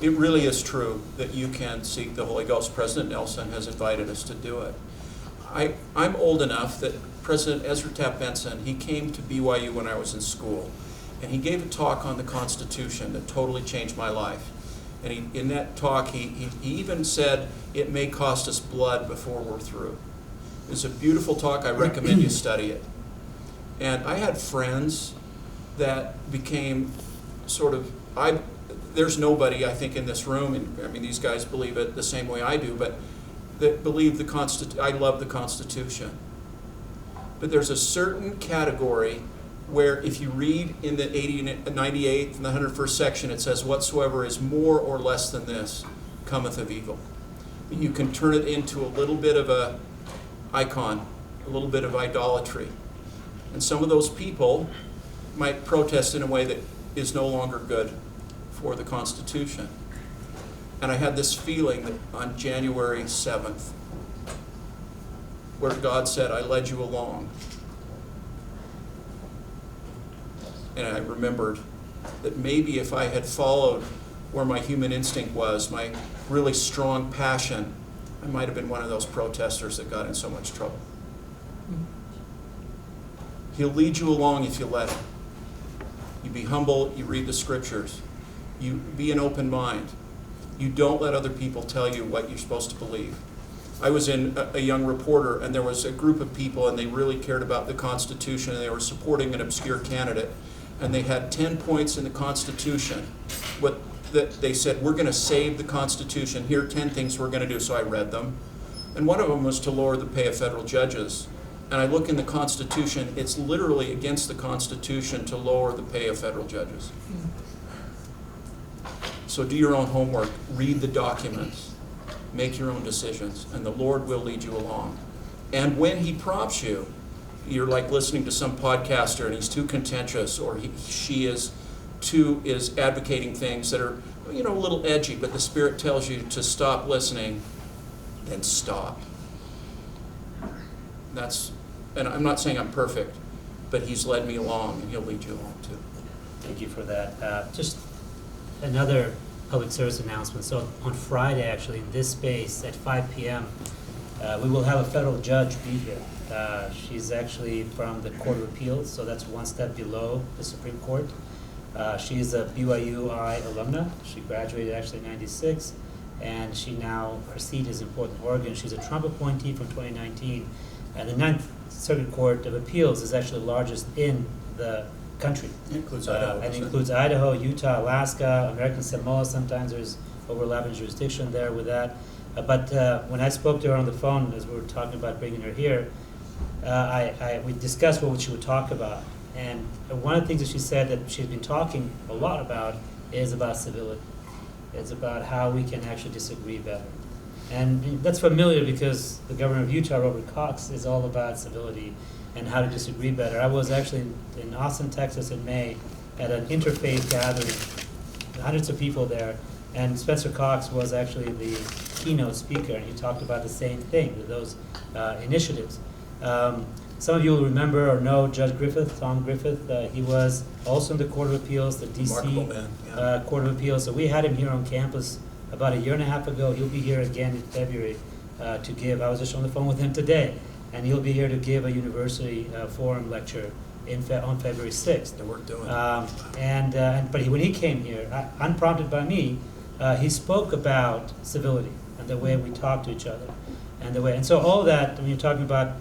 It really is true that you can seek the Holy Ghost. President Nelson has invited us to do it. I'm old enough that President Ezra Taft Benson, he came to BYU when I was in school, and he gave a talk on the Constitution that totally changed my life. And in that talk, he even said, it may cost us blood before we're through. It's a beautiful talk. I recommend you study it. And I had friends that became sort of, there's nobody, I think, in this room, and I mean, these guys believe it the same way I do, but that believe I love the Constitution. But there's a certain category where if you read in the 98th and the 101st section, it says, whatsoever is more or less than this cometh of evil. You can turn it into a little bit of a icon, a little bit of idolatry. And some of those people might protest in a way that is no longer good for the Constitution. And I had this feeling that on January 7th, where God said, I led you along. And I remembered that maybe if I had followed where my human instinct was, my really strong passion, I might have been one of those protesters that got in so much trouble. He'll lead you along if you let him. You be humble, you read the scriptures. You be an open mind. You don't let other people tell you what you're supposed to believe. I was in a young reporter, and there was a group of people, and they really cared about the Constitution, and they were supporting an obscure candidate. And they had 10 points in the Constitution. They said, we're going to save the Constitution. Here are 10 things we're going to do. So I read them. And one of them was to lower the pay of federal judges. And I look in the Constitution, it's literally against the Constitution to lower the pay of federal judges. So do your own homework, read the documents, make your own decisions, and the Lord will lead you along. And when He prompts you, you're like listening to some podcaster and he's too contentious, or she is advocating things that are, a little edgy, but the Spirit tells you to stop listening, then stop. And I'm not saying I'm perfect, but He's led me along, and He'll lead you along too. Thank you for that. Just another public service announcement. So on Friday, actually, in this space at 5 p.m., we will have a federal judge be here. She's actually from the Court of Appeals, so that's one step below the Supreme Court. She is a BYUI alumna. She graduated actually in '96, and her seat is in Portland, Oregon. She's a Trump appointee from 2019, and the Ninth Circuit Court of Appeals is actually the largest in the country. It includes Idaho. And it includes Idaho, Utah, Alaska, American Samoa. Sometimes there's overlapping jurisdiction there with that. But when I spoke to her on the phone, as we were talking about bringing her here, we discussed what she would talk about. And one of the things that she said that she's been talking a lot about is about civility. It's about how we can actually disagree better. And that's familiar because the governor of Utah, Robert Cox, is all about civility and how to disagree better. I was actually in Austin, Texas in May at an interfaith gathering, hundreds of people there, and Spencer Cox was actually the keynote speaker, and he talked about the same thing, those initiatives. Some of you will remember or know Judge Griffith, Tom Griffith. He was also in the Court of Appeals, the Remarkable DC man, yeah. Court of Appeals. So we had him here on campus about a year and a half ago. He'll be here again in February to give. I was just on the phone with him today, and he'll be here to give a university forum lecture on February 6th. The work doing. But when he came here, unprompted by me, he spoke about civility and the way we talk to each other, and so all that, when you're talking about,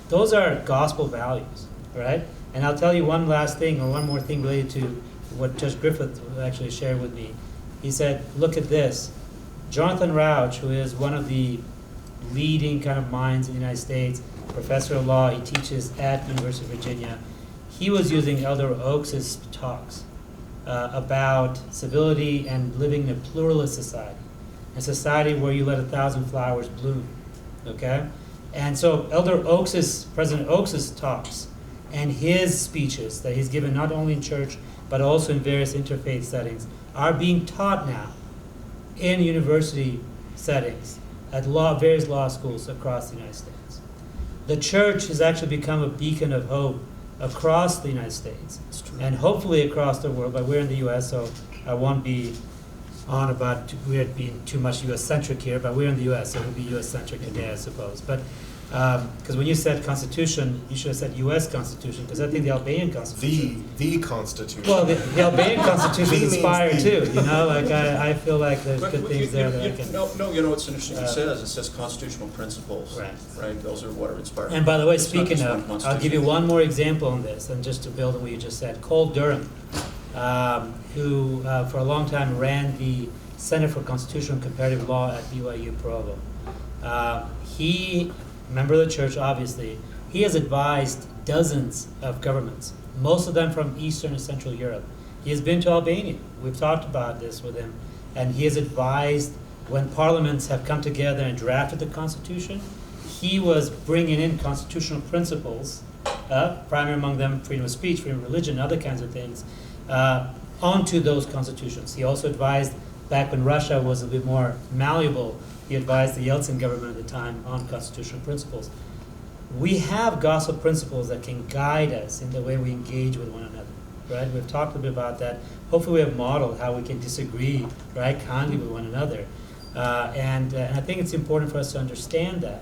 those are gospel values, right? And I'll tell you one last thing, or one more thing related to what Judge Griffith actually shared with me. He said, look at this. Jonathan Rauch, who is one of the leading kind of minds in the United States, professor of law, he teaches at University of Virginia. He was using Elder Oaks' talks about civility and living in a pluralist society, a society where you let 1,000 flowers bloom, okay? And so President Oaks' talks and his speeches that he's given not only in church but also in various interfaith settings are being taught now in university settings at various law schools across the United States. The church has actually become a beacon of hope across the United States and hopefully across the world, but we're in the U.S., so I won't be on about we're being too much U.S.-centric here, but we're in the U.S., so we'll be U.S.-centric today, I suppose. But because when you said Constitution, you should have said U.S. Constitution, because I think the Albanian Constitution. The Constitution. Well, the Albanian Constitution is inspired too. You know, like I feel like there's But good things there that I can. No, you know what's interesting? It says constitutional principles. Right. Those are what are inspired. And by the way, It's not speaking just one of, I'll constitution. give you one more example on this, and just to build on what you just said. Cole Durham, who for a long time ran the Center for Constitutional and Comparative Law at BYU Provo. He, member of the church, obviously, he has advised dozens of governments, most of them from Eastern and Central Europe. He has been to Albania. We've talked about this with him. And he has advised when parliaments have come together and drafted the Constitution, he was bringing in constitutional principles, primary among them freedom of speech, freedom of religion, other kinds of things, onto those constitutions. He also advised, back when Russia was a bit more malleable, he advised the Yeltsin government at the time on constitutional principles. We have gospel principles that can guide us in the way we engage with one another, right? We've talked a bit about that. Hopefully we have modeled how we can disagree, right, kindly with one another. And I think it's important for us to understand that.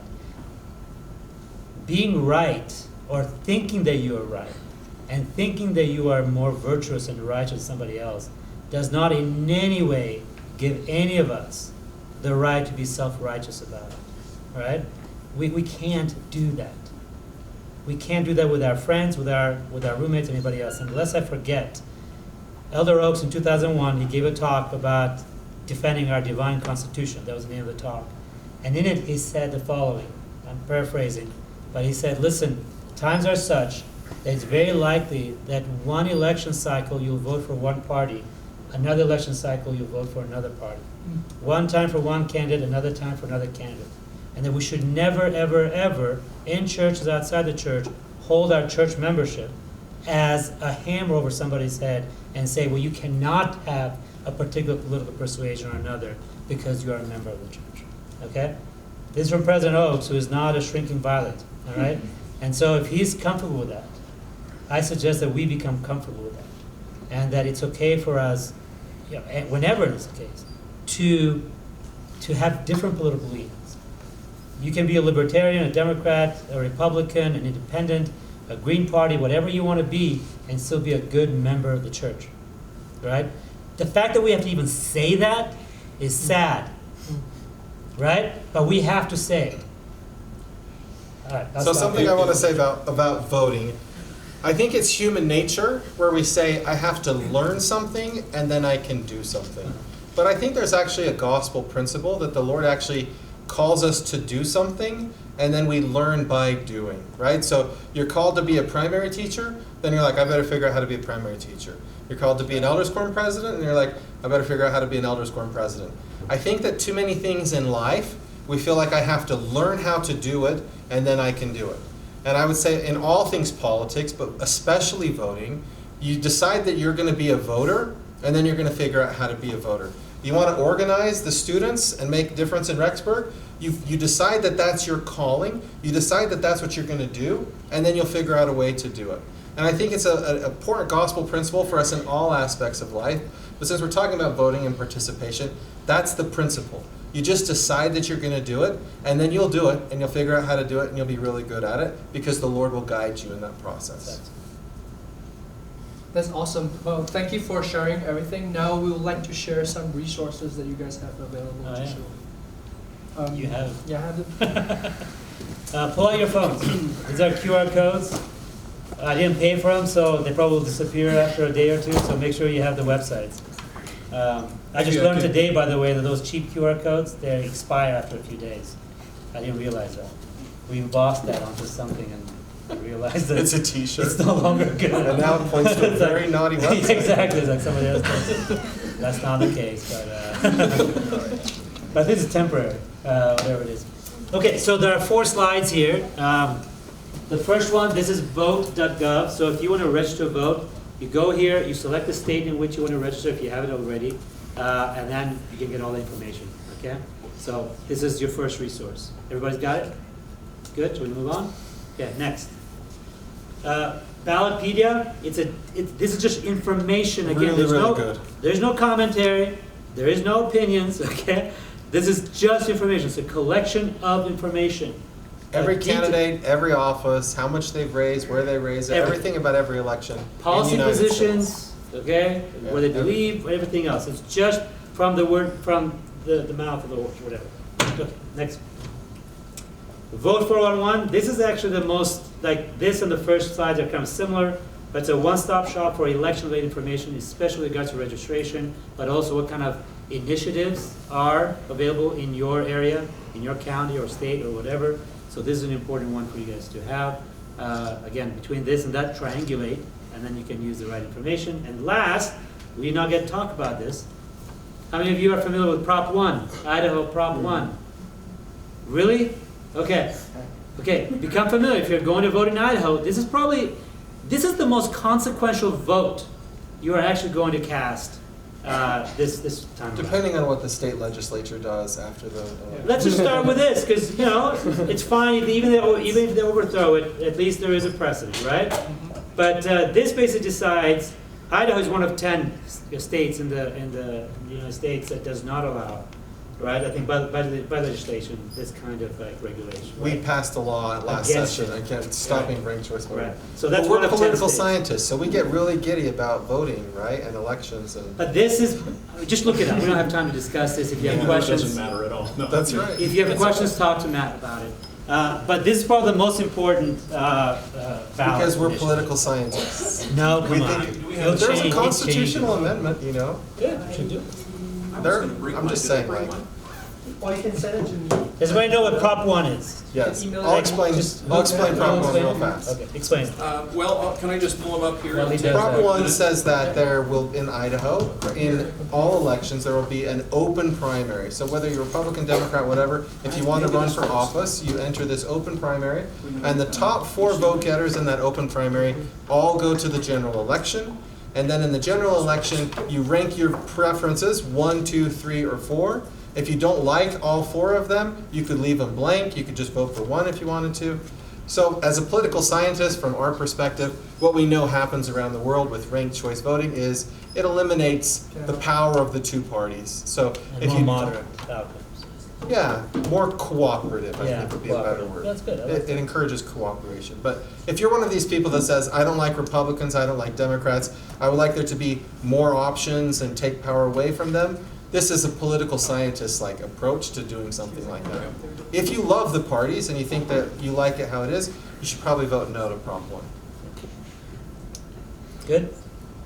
Being right, or thinking that you are right, and thinking that you are more virtuous and righteous than somebody else, does not in any way give any of us the right to be self-righteous about it, right? We can't do that. We can't do that with our friends, with our roommates, anybody else. And unless I forget, Elder Oaks in 2001, he gave a talk about defending our divine constitution. That was the name of the talk. And in it, he said the following. I'm paraphrasing, but he said, listen, times are such that it's very likely that one election cycle you'll vote for one party, another election cycle you'll vote for another party. One time for one candidate, another time for another candidate. And that we should never, ever, ever, in churches, outside the church, hold our church membership as a hammer over somebody's head and say, well, you cannot have a particular political persuasion or another because you are a member of the church. Okay? This is from President Oaks, who is not a shrinking violet. All right? And so if he's comfortable with that, I suggest that we become comfortable with that. And that it's okay for us, you know, whenever it is the case, to have different political leanings. You can be a libertarian, a Democrat, a Republican, an independent, a Green Party, whatever you want to be, and still be a good member of the church, right? The fact that we have to even say that is sad, right? But we have to say it. All right, So something I want to say about voting, I think it's human nature where we say, I have to learn something and then I can do something. But I think there's actually a gospel principle that the Lord actually calls us to do something, and then we learn by doing, right? So you're called to be a primary teacher, then you're like, I better figure out how to be a primary teacher. You're called to be an elders quorum president, and you're like, I better figure out how to be an elders quorum president. I think that too many things in life, we feel like I have to learn how to do it, and then I can do it. And I would say in all things politics, but especially voting, you decide that you're going to be a voter, and then you're going to figure out how to be a voter. You want to organize the students and make a difference in Rexburg? You decide that that's your calling, you decide that that's what you're going to do, and then you'll figure out a way to do it. And I think it's an important gospel principle for us in all aspects of life. But since we're talking about voting and participation, that's the principle. You just decide that you're going to do it, and then you'll do it, and you'll figure out how to do it, and you'll be really good at it, because the Lord will guide you in that process. That's awesome. Well, thank you for sharing everything. Now we would like to share some resources that you guys have available to show. You have it. Yeah, I have it. Pull out your phones. These are QR codes. I didn't pay for them, so they probably will disappear after a day or two, so make sure you have the websites. I just learned today, by the way, that those cheap QR codes, they expire after a few days. I didn't realize that. We embossed that onto something and I realized that It's a t-shirt. it's no longer good. And now it points to a It's very naughty website. Exactly, it's like somebody else does it. That's not the case, but this is temporary, whatever it is. Okay, so there are 4 slides here. The first one, this is vote.gov. So if you want to register to vote, you go here, you select the state in which you want to register if you haven't already, and then you can get all the information, okay? So this is your first resource. Everybody's got it? Good, so we move on? Okay, next. Ballotpedia, this is just information. Again, Really good. There's no commentary, there is no opinions, okay? This is just information. It's a collection of information. Every candidate, every office, how much they've raised, where they raise it, everything about every election. Policy in the United positions, States. okay, Yeah, what they believe, everything else. It's just from the word, from the mouth of the horse, whatever. Okay, next. Vote 411. This is actually the most, like this and the first slides are kind of similar, but it's a one-stop shop for election-related information, especially with regards to registration, but also what kind of initiatives are available in your area, in your county or state or whatever. So this is an important one for you guys to have. Again, between this and that, triangulate, and then you can use the right information. And last, we did not get to talk about this. How many of you are familiar with Prop 1, Idaho Prop 1? Really? Okay. Okay, become familiar. If you're going to vote in Idaho, this is the most consequential vote you are actually going to cast this time around. Depending on what the state legislature does after the election. Let's just start with this, because it's fine. Even if they overthrow it, at least there is a precedent, right? But this basically decides. Idaho is one of 10 states in the United States that does not allow, right? I think by legislation, this kind of regulation. We Right? passed a law last Against session it. against stopping ranked choice voting. Right. So that's But we're one of 10 political states. scientists, so we get really giddy about voting, right, and elections. And But this is just look it up. We don't have time to discuss this. If you have questions, It doesn't matter at all. No. that's right. if you have questions, talk to Matt about it. But this is probably the most important ballot. Because we're initiative. political scientists. No, come We on. think It'll there's change, a it constitutional changes. amendment, you know. Yeah, should do. I was There- gonna bring I'm mine. just Did I saying, bring like- mine? Or you can send it to me. Does anybody know what Prop 1 is? Yes. Email I'll it. explain. I'll explain Prop 1 real fast. Okay, explain. Can I just pull them up here? Well, he It'll take does Prop that. 1 says that there will, in Idaho, in all elections, there will be an open primary. So whether you're Republican, Democrat, whatever, if you want to run for office, you enter this open primary, and the top 4 vote getters in that open primary all go to the general election. And then in the general election, you rank your preferences, 1, 2, 3, or 4. If you don't like all 4 of them, you could leave them blank. You could just vote for 1 if you wanted to. So as a political scientist, from our perspective, what we know happens around the world with ranked choice voting is it eliminates the power of the 2 parties. So And if more you moderate outcomes. yeah, more cooperative, I Yeah, think would be a better cooperative. word. That's good. I like It encourages cooperation. But if you're one of these people that says, I don't like Republicans, I don't like Democrats, I would like there to be more options and take power away from them, this is a political scientist-like approach to doing something like that. If you love the parties and you think that you like it how it is, you should probably vote no to Prop 1. Good?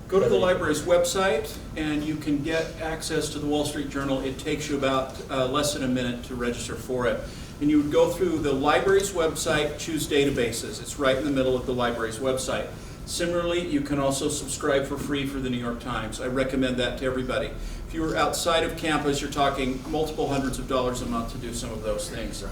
Go to the library's website and you can get access to the Wall Street Journal. It takes you about less than a minute to register for it. And you would go through the library's website, choose databases. It's right in the middle of the library's website. Similarly, you can also subscribe for free for the New York Times. I recommend that to everybody. If you were outside of campus, you're talking multiple hundreds of dollars a month to do some of those things.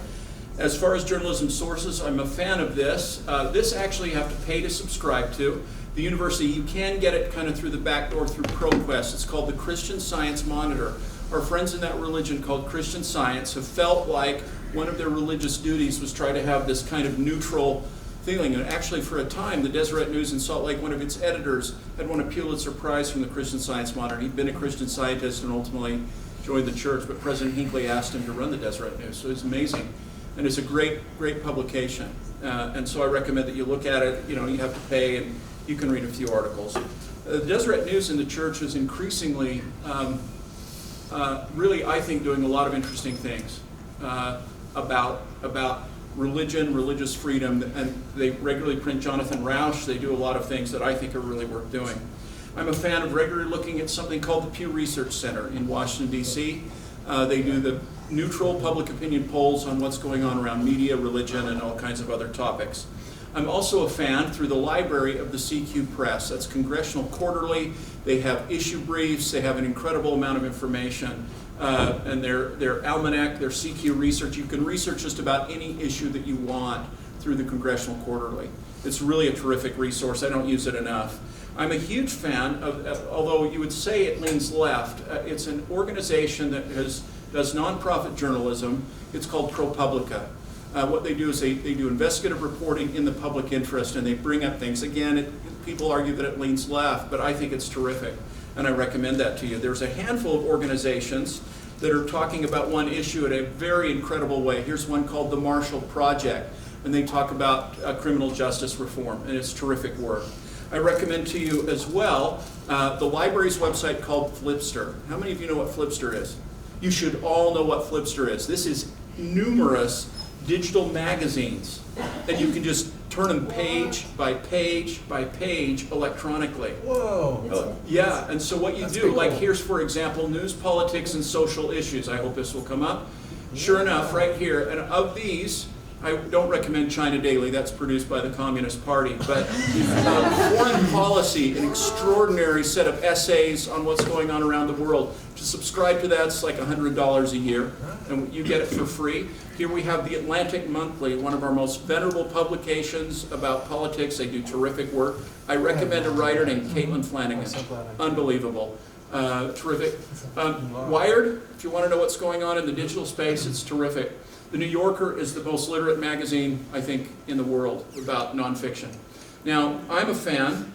As far as journalism sources, I'm a fan of this. This actually you have to pay to subscribe to. The university, you can get it kind of through the back door through ProQuest. It's called the Christian Science Monitor. Our friends in that religion called Christian Science have felt like one of their religious duties was try to have this kind of neutral feeling. And actually, for a time, the Deseret News in Salt Lake, one of its editors had won a Pulitzer Prize from the Christian Science Monitor. He'd been a Christian Scientist and ultimately joined the church, but President Hinckley asked him to run the Deseret News. So it's amazing. And it's a great, great publication. And so I recommend that you look at it. You know, you have to pay, and you can read a few articles. The Deseret News in the church is increasingly, really, I think, doing a lot of interesting things about religion, religious freedom, and they regularly print Jonathan Rauch. They do a lot of things that I think are really worth doing. I'm a fan of regularly looking at something called the Pew Research Center in Washington, D.C. They do the neutral public opinion polls on what's going on around media, religion, and all kinds of other topics. I'm also a fan through the library of the CQ Press. That's Congressional Quarterly. They have issue briefs. They have an incredible amount of information. And their almanac, their CQ research, you can research just about any issue that you want through the Congressional Quarterly. It's really a terrific resource. I don't use it enough. I'm a huge fan of, although you would say it leans left, it's an organization that does nonprofit journalism. It's called ProPublica. What they do is they do investigative reporting in the public interest, and they bring up things. Again, people argue that it leans left, but I think it's terrific, and I recommend that to you. There's a handful of organizations that are talking about one issue in a very incredible way. Here's one called the Marshall Project, and they talk about criminal justice reform, and it's terrific work. I recommend to you as well the library's website called Flipster. How many of you know what Flipster is? You should all know what Flipster is. This is numerous digital magazines that you can just turn them page by page by page electronically. Whoa. Yeah, and so what you That's do, pretty like cool. here's, for example, news, politics, and social issues. I hope this will come up. Sure enough, right here, and of these, I don't recommend China Daily, that's produced by the Communist Party, but foreign policy, an extraordinary set of essays on what's going on around the world. To subscribe to that, it's like $100 a year, and you get it for free. Here we have the Atlantic Monthly, one of our most venerable publications about politics. They do terrific work. I recommend a writer named Caitlin Flanagan. Unbelievable. Terrific. Wired, if you want to know what's going on in the digital space, it's terrific. The New Yorker is the most literate magazine, I think, in the world about nonfiction. Now, I'm a fan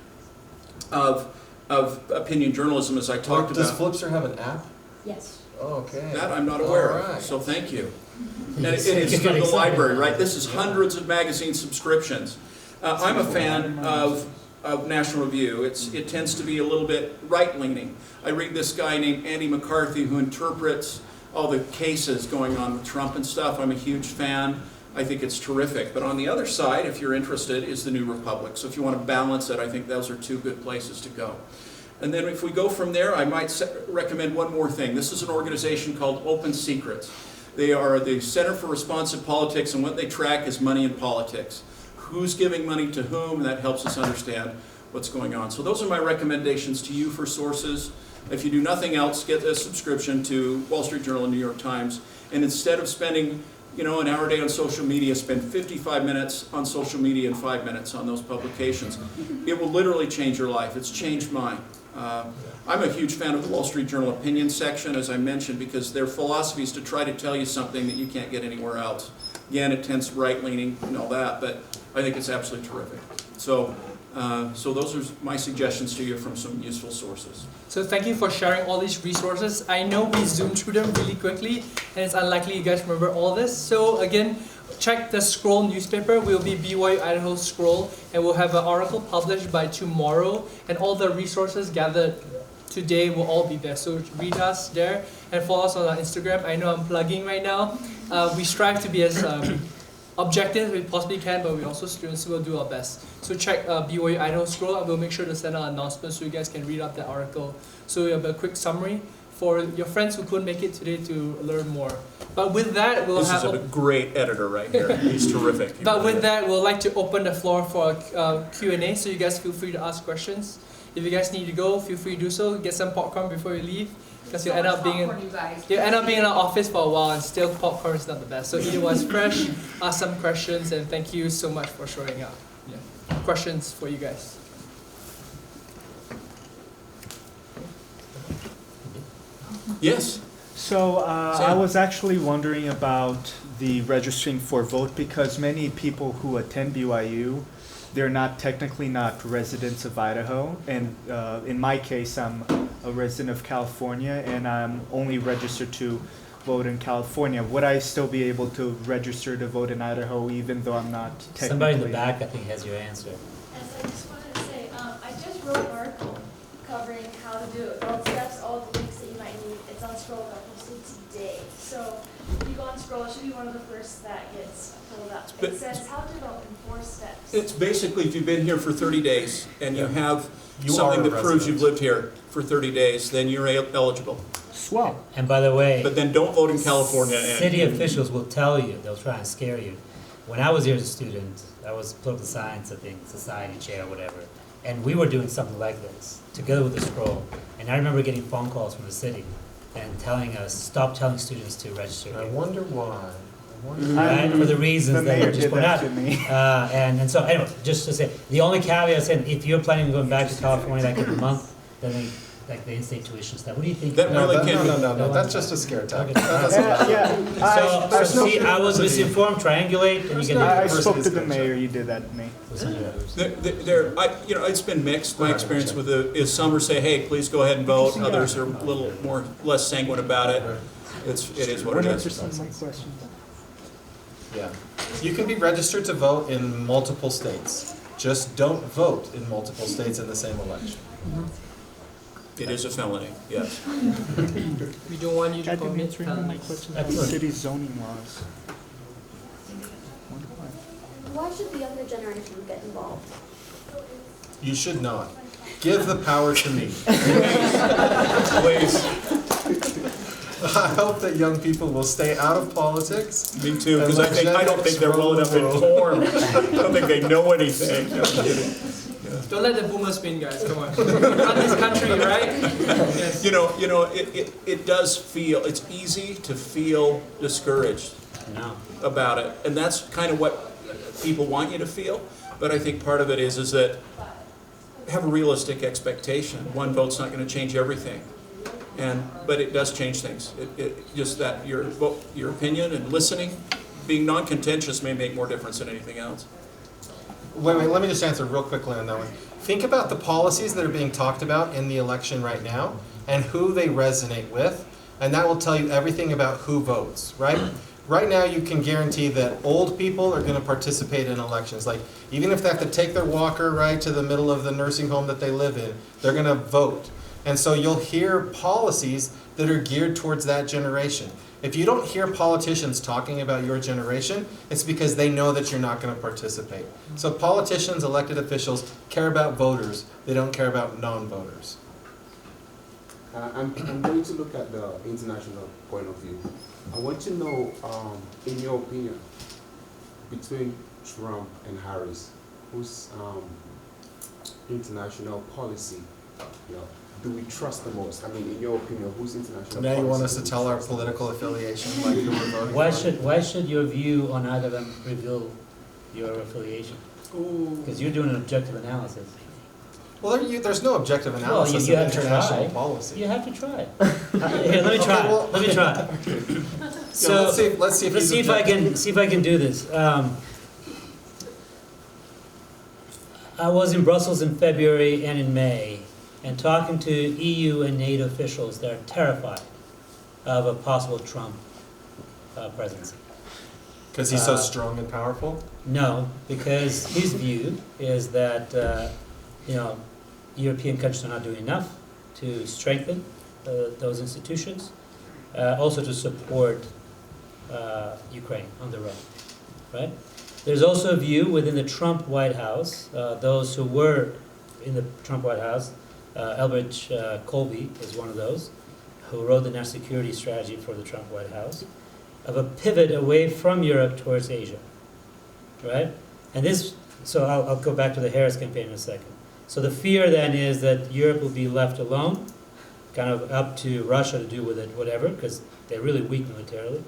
of opinion journalism, as I talked Does about. Flipster have an app? Yes. Okay. That I'm not aware All of, right. so thank you. And Yes. it's You through got the excited. library, right? This is hundreds of magazine subscriptions. I'm a fan of National Review. It tends to be a little bit right-leaning. I read this guy named Andy McCarthy who interprets all the cases going on with Trump and stuff. I'm a huge fan. I think it's terrific. But on the other side, if you're interested, is the New Republic. So if you want to balance it, I think those are two good places to go. And then if we go from there, I might recommend one more thing. This is an organization called Open Secrets. They are the Center for Responsive Politics, and what they track is money in politics. Who's giving money to whom, and that helps us understand what's going on. So those are my recommendations to you for sources. If you do nothing else, get a subscription to Wall Street Journal and New York Times, and instead of spending an hour a day on social media, spend 55 minutes on social media and 5 minutes on those publications. It will literally change your life. It's changed mine. I'm a huge fan of the Wall Street Journal opinion section, as I mentioned, because their philosophy is to try to tell you something that you can't get anywhere else. Again, it tends right-leaning and all that, but I think it's absolutely terrific. So those are my suggestions to you from some useful sources. So thank you for sharing all these resources. I know we zoomed through them really quickly, and it's unlikely you guys remember all this. So again, check the Scroll newspaper. We'll be BYU-Idaho Scroll, and we'll have an article published by tomorrow, and all the resources gathered today will all be there. So read us there, and follow us on our Instagram. I know I'm plugging right now. We strive to be as objective as we possibly can, but we also students will do our best. So check BYU-Idaho Scroll, and we'll make sure to send out announcements so you guys can read up that article. So we have a quick summary for your friends who couldn't make it today to learn more. But with that, we'll This have... is a great editor right here. He's terrific. But with that, we'll like to open the floor for a Q&A, so you guys feel free to ask questions. If you guys need to go, feel free to do so. Get some popcorn before you leave, because you'll end up being in our office for a while, and still popcorn is not the best. So eat it while it's fresh, ask some questions, and thank you so much for showing up. Yeah. Questions for you guys? Yes. So I was actually wondering about the registering for vote, because many people who attend BYU, they're not technically not residents of Idaho, and in my case, I'm a resident of California, and I'm only registered to vote in California. Would I still be able to register to vote in Idaho, even though I'm not technically? Somebody in the back, I think, has your answer. Yes, I just wanted to say, I just wrote an article covering how to do it. All the steps, all the links that you might need. It's on Scroll, got posted today. So if you go on Scroll, it should be one of the first that gets pulled up. It says how to vote in 4 steps. It's basically if you've been here for 30 days and you have You something are a that proves resident. you've lived here for 30 days, then you're eligible. Swell. And by the way, But then don't vote in California. city officials will tell you, they'll try and scare you. When I was here as a student, I was political science, I think, society chair, whatever, and we were doing something like this, together with the Scroll. And I remember getting phone calls from the city and telling us, stop telling students to register I here. wonder why. I wonder Right, for the reasons The that mayor you just did pointed that out. to me. And so, anyway, just to say, the only caveat is saying, if you're planning on going back to California like in a month, then they, like the in-state tuition stuff, what do you think? That No, really that- can't no, be. no, that's just a scare tactic. Okay. That doesn't matter. Yeah, So, no- see, I was misinformed, triangulate, and you get I it. spoke to the mayor, you did that to me. It's been mixed. My experience with it is some are say, hey, please go ahead and vote. Others are a little more, less sanguine about it. It is what it Answer is. some of my questions. Yeah. You can be registered to vote in multiple states. Just don't vote in multiple states in the same election. It is a felony, yes. We don't want you to I didn't commit answer any of my felonies. questions on Excellent. city zoning laws. Why should the younger generation get involved? You should not. Give the power to me. Please, I hope that young people will stay out of politics. me too, because I don't think they're well enough informed. I don't think they know anything. No, I'm kidding. Don't let the boomers win, guys. Come on. Run this country, right? Yes. It does feel, it's easy to feel discouraged No. about it, and that's kind of what people want you to feel. But I think part of it is that have a realistic expectation. One vote's not going to change everything, but it does change things. It just that your opinion and listening, being non-contentious, may make more difference than anything else. Wait, let me just answer real quickly on that one. Think about the policies that are being talked about in the election right now and who they resonate with, and that will tell you everything about who votes, right? Right now, you can guarantee that old people are going to participate in elections. Like, even if they have to take their walker right to the middle of the nursing home that they live in, they're going to vote. And so you'll hear policies that are geared towards that generation. If you don't hear politicians talking about your generation, it's because they know that you're not going to participate. So politicians, elected officials, care about voters. They don't care about non-voters. I'm going to look at the international point of view. I want to know, in your opinion, between Trump and Harris, whose international policy, do we trust the most? I mean, in your opinion, whose international Now policy? you want us do to we tell our trust? political affiliation, like who we're voting for? Why should your view on either of them reveal your affiliation? Ooh. Because you're doing an objective analysis. Well, there's no objective analysis you of have to international try. policy. You have to try. Here, let me try. Okay, well- Let me try. So let's see if let's he's see if I objective. can do this. I was in Brussels in February and in May, and talking to EU and NATO officials that are terrified of a possible Trump presidency. Because he's so strong and powerful? No, because his view is that European countries are not doing enough to strengthen those institutions, also to support Ukraine on the road, right? There's also a view within the Trump White House, those who were in the Trump White House, Elbridge Colby is one of those, who wrote the national security strategy for the Trump White House, of a pivot away from Europe towards Asia, right? And this, so I'll go back to the Harris campaign in a second. So the fear then is that Europe will be left alone, kind of up to Russia to do with it whatever, because they're really weak militarily.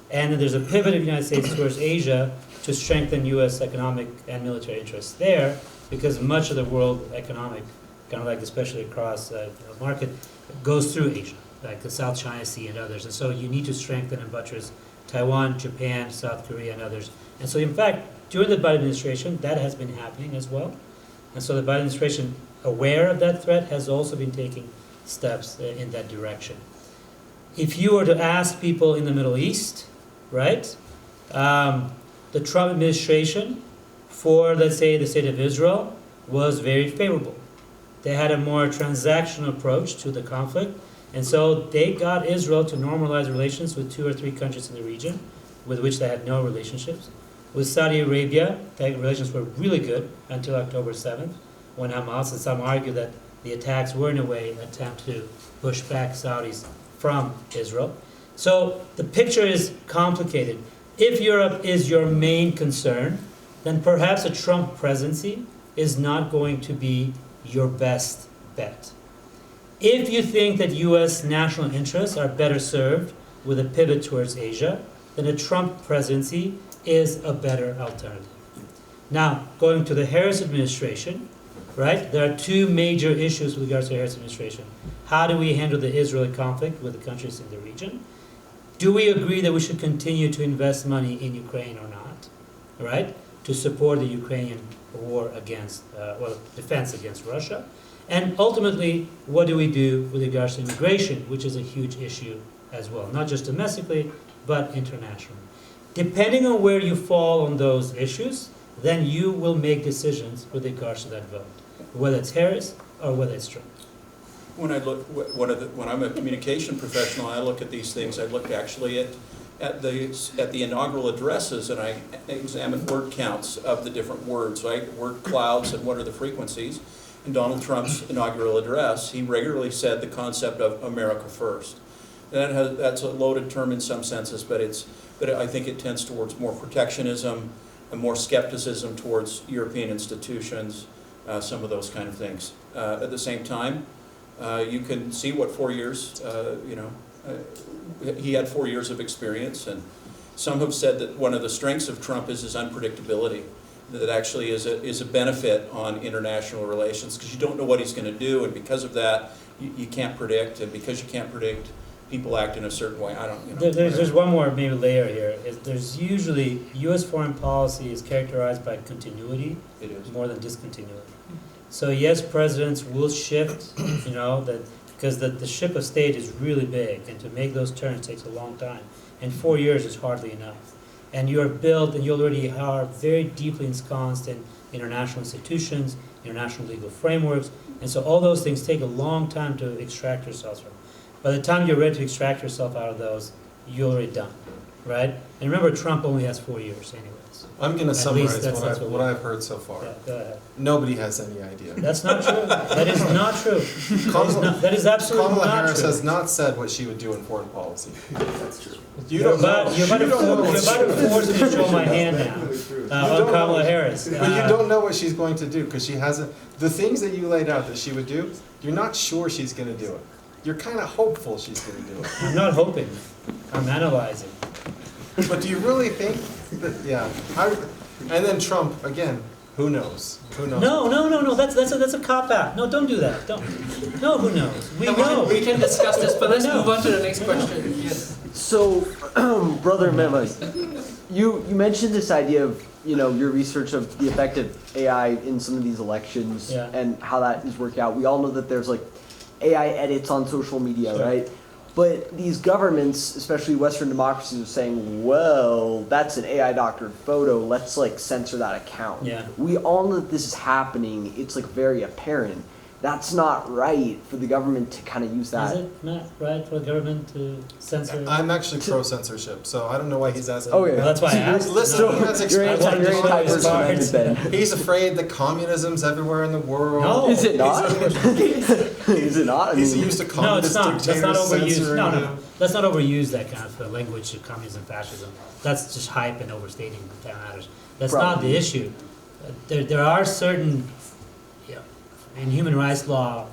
And then there's a pivot of the United States towards Asia to strengthen U.S. economic and military interests there, because much of the world economic, kind of like especially across the market, goes through Asia, like the South China Sea and others. And so you need to strengthen and buttress Taiwan, Japan, South Korea, and others. And so in fact, during the Biden administration, that has been happening as well. And so the Biden administration, aware of that threat, has also been taking steps in that direction. If you were to ask people in the Middle East, right, the Trump administration for, let's say, the state of Israel was very favorable. They had a more transactional approach to the conflict, and so they got Israel to normalize relations with 2 or 3 countries in the region with which they had no relationships. With Saudi Arabia, the relations were really good until October 7th, when Hamas and some argue that the attacks were in a way an attempt to push back Saudis from Israel. So the picture is complicated. If Europe is your main concern, then perhaps a Trump presidency is not going to be your best bet. If you think that U.S. national interests are better served with a pivot towards Asia, then a Trump presidency is a better alternative. Now, going to the Harris administration, right? There are 2 major issues with regards to the Harris administration. How do we handle the Israeli conflict with the countries in the region? Do we agree that we should continue to invest money in Ukraine or not, right? To support the Ukrainian war against, defense against Russia? And ultimately, what do we do with regards to immigration, which is a huge issue as well, not just domestically, but internationally. Depending on where you fall on those issues, then you will make decisions with regards to that vote, whether it's Harris or whether it's Trump. When I look, when I'm a communication professional, I look at these things. I look actually at the inaugural addresses, and I examine word counts of the different words, right? Word clouds and what are the frequencies. In Donald Trump's inaugural address, he regularly said the concept of America first. That's a loaded term in some senses, but I think it tends towards more protectionism and more skepticism towards European institutions, some of those kind of things. At the same time, you can see what 4 years, he had 4 years of experience, and some have said that one of the strengths of Trump is his unpredictability. That actually is a benefit on international relations, because you don't know what he's going to do, and because of that, you can't predict, and because you can't predict, people act in a certain way. I don't, There's one more maybe layer here. There's usually, U.S. foreign policy is characterized by continuity more than discontinuity. So yes, presidents will shift, because the ship of state is really big, and to make those turns takes a long time, and 4 years is hardly enough. And you are built, and you already are very deeply ensconced in international institutions, international legal frameworks, and so all those things take a long time to extract yourself from. By the time you're ready to extract yourself out of those, you're already done, right? And remember, Trump only has 4 years anyways. I'm going to summarize what I've heard so far. Yeah, go ahead. Nobody has any idea. That's not true. That is not true. That is absolutely Kamala not Harris true. has not said what she would do in foreign policy. That's true. You're about to force me to show my hand now on Kamala Harris. But you don't know what she's going to do, because she hasn't. The things that you laid out that she would do, you're not sure she's going to do it. You're kind of hopeful she's going to do it. I'm not hoping. I'm analyzing. But do you really think that, and then Trump, again, who knows? Who knows? No. That's a cop-out. No, don't do that. Don't. No, who knows? We know. We can discuss this, but let's No. move on to the next question. Yes. So, Brother Mema, you mentioned this idea of, your research of the effect of AI in some of these elections and how that is working out. We all know that there's like AI edits on social media, right? But these governments, especially Western democracies, are saying, well, that's an AI doctored photo, let's censor that account. Yeah. We all know that this is happening, it's very apparent. That's not right for the government to kind of use that. Is it not right for the government to censor? I'm actually pro-censorship, so I don't know why he's asking. Oh, yeah. Well, that's why I asked. Listen, he has You're experience. anti-First Amendment then. He's afraid that communism's everywhere in the world. No. Is it not? Is it not? I He's mean, used to No, it's communist not. Let's dictators not overuse. censoring No. him. Let's not overuse that kind of language of communism, fascism. That's just hype and overstating the matters. That's not the issue. There are certain, in human rights law,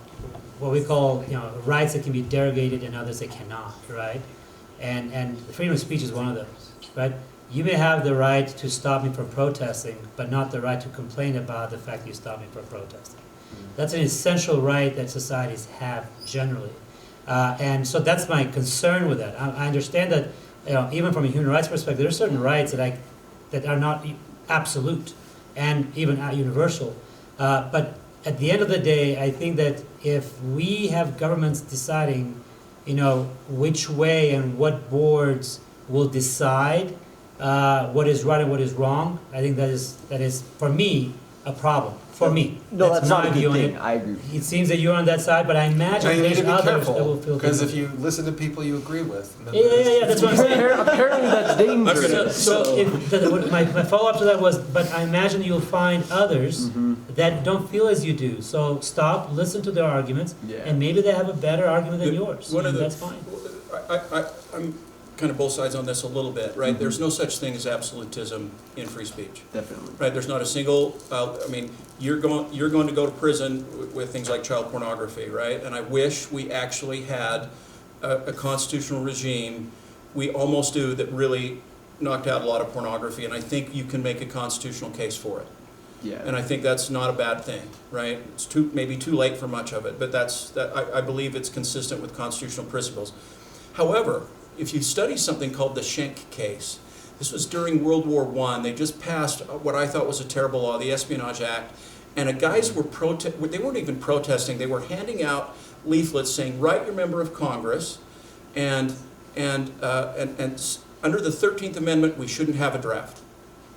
what we call rights that can be derogated and others that cannot, right? And freedom of speech is one of those, right? You may have the right to stop me from protesting, but not the right to complain about the fact you stopped me from protesting. That's an essential right that societies have generally. And so that's my concern with that. I understand that even from a human rights perspective, there are certain rights that are not absolute and even universal. But at the end of the day, I think that if we have governments deciding, which way and what boards will decide what is right and what is wrong, I think that is for me a problem. For me, No, that's not my a view good on thing. it. I agree. It seems that you're on that side, but I imagine Now you need there's to be others that will careful, feel because if differently. you listen to people you agree with, then Yeah, that's what I'm saying. Apparently that's dangerous. So my follow-up to that was, but I imagine you'll find others that don't feel as you do. So stop, listen to their arguments, Yeah. and maybe they have a better argument than yours. One of and the- that's fine. I'm kind of both sides on this a little bit, right? There's no such thing as absolutism in free speech, Definitely. right? There's not a single, you're going to go to prison with things like child pornography, right? And I wish we actually had a constitutional regime, we almost do, that really knocked out a lot of pornography, and I think you can make a constitutional case for it. Yeah. And I think that's not a bad thing, right? It's maybe too late for much of it, but I believe it's consistent with constitutional principles. However, if you study something called the Schenck case, this was during World War I. They just passed what I thought was a terrible law, the Espionage Act, and guys were they weren't even protesting. They were handing out leaflets saying, "Write your member of Congress," and under the 13th Amendment, we shouldn't have a draft,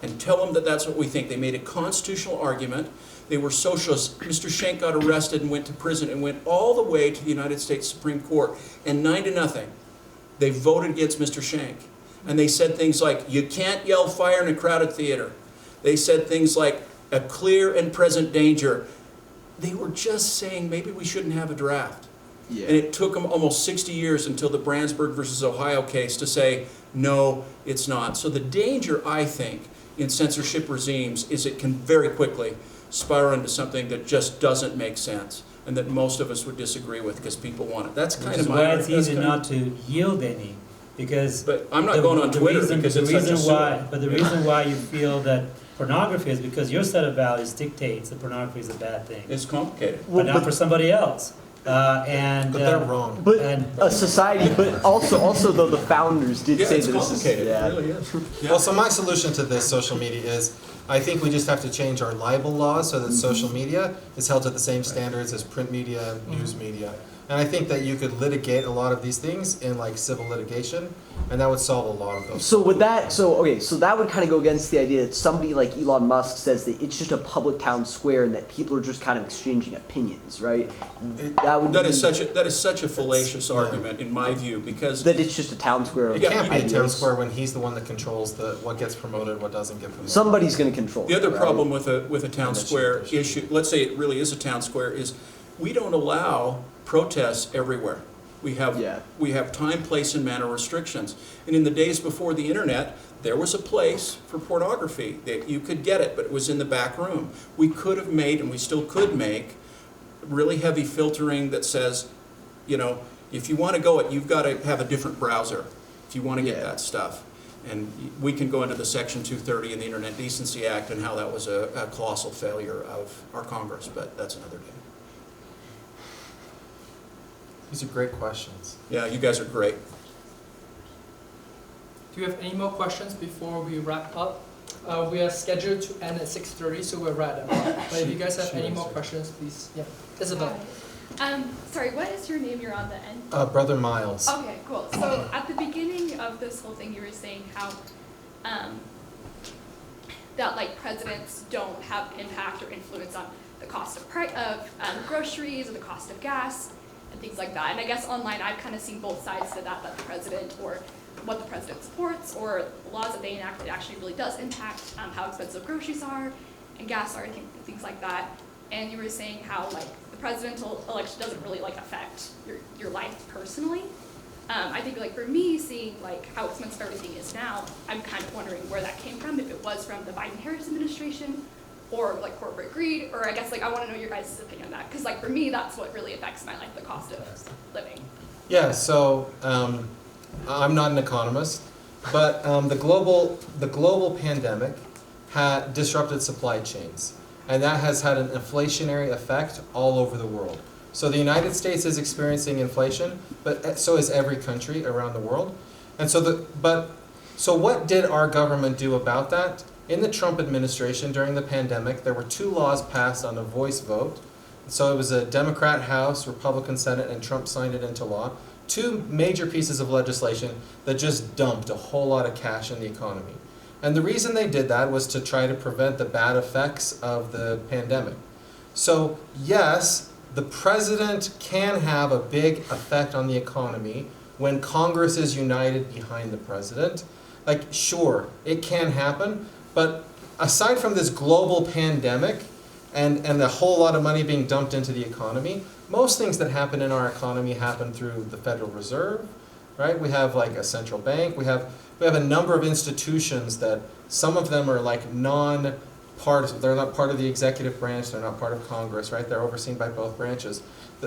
and tell them that that's what we think. They made a constitutional argument. They were socialists. Mr. Schenck got arrested and went to prison and went all the way to the United States Supreme Court, and 9-0. They voted against Mr. Schenck. And they said things like, you can't yell fire in a crowded theater. They said things like, a clear and present danger. They were just saying maybe we shouldn't have a draft. Yeah. And it took them almost 60 years until the Brandsburg versus Ohio case to say, no, it's not. So the danger, I think, in censorship regimes is it can very quickly spiral into something that just doesn't make sense, and that most of us would disagree with because people want it. That's kind Which is of why it's easy not to yield any, because. But I'm not going on Twitter because it's such a sword. But the reason why you feel that pornography is because your set of values dictates that pornography is a bad thing, It's complicated. but not for somebody else. but they're wrong. But and- a society, but also though the founders did Yeah, say it's that this is complicated. yeah. It really is. Well, so my solution to this social media is, I think we just have to change our libel laws so that social media is held to the same standards as print media and news media. And I think that you could litigate a lot of these things in like civil litigation, and that would solve a lot of those. So so that would kind of go against the idea that somebody like Elon Musk says that it's just a public town square and that people are just kind of exchanging opinions, right? That is such a fallacious argument in my view, because that it's just a town square. It can't be a town square when he's the one that controls what gets promoted, what doesn't get promoted. Somebody's going to control the other it, right? problem with a town And the square cheap issue, let's say it really is a town square, is we don't allow protests everywhere. We have time, place, and manner restrictions. And in the days before the internet, there was a place for pornography that you could get it, but it was in the back room. We could have made, and we still could make, really heavy filtering that says, if you want to go it, you've got to have a different browser if you want to get that stuff. And we can go into the Section 230 in the Internet Decency Act and how that was a colossal failure of our Congress, but that's another day. These are great questions. Yeah, you guys are great. Do you have any more questions before we wrap up? We are scheduled to end at 6:30, so we're right about. But if you guys have any more questions, please, Isabel. Sorry, what is your name? You're on the end. Brother Miles. Okay, cool. So at the beginning of this whole thing, you were saying how that like presidents don't have impact or influence on the cost of groceries or the cost of gas and things like that. And I guess online, I've kind of seen both sides to that the president or what the president supports or laws that they enact, it actually really does impact how expensive groceries are and gas are and things like that. And you were saying how like the presidential election doesn't really like affect your life personally. I think like for me, seeing like how expensive everything is now, I'm kind of wondering where that came from, if it was from the Biden-Harris administration or like corporate greed, or I guess like I want to know your guys' opinion on that, because like for me, that's what really affects my life, the cost of living. Yeah, so I'm not an economist, but the global pandemic had disrupted supply chains, and that has had an inflationary effect all over the world. So the United States is experiencing inflation, but so is every country around the world. And so what did our government do about that? In the Trump administration during the pandemic, there were 2 laws passed on a voice vote. So it was a Democrat House, Republican Senate, and Trump signed it into law. 2 major pieces of legislation that just dumped a whole lot of cash in the economy. And the reason they did that was to try to prevent the bad effects of the pandemic. So yes, the president can have a big effect on the economy when Congress is united behind the president. Like, sure, it can happen, but aside from this global pandemic and a whole lot of money being dumped into the economy, most things that happen in our economy happen through the Federal Reserve, right? We have like a central bank. We have a number of institutions that some of them are like they're not part of the executive branch, they're not part of Congress, right? They're overseen by both branches.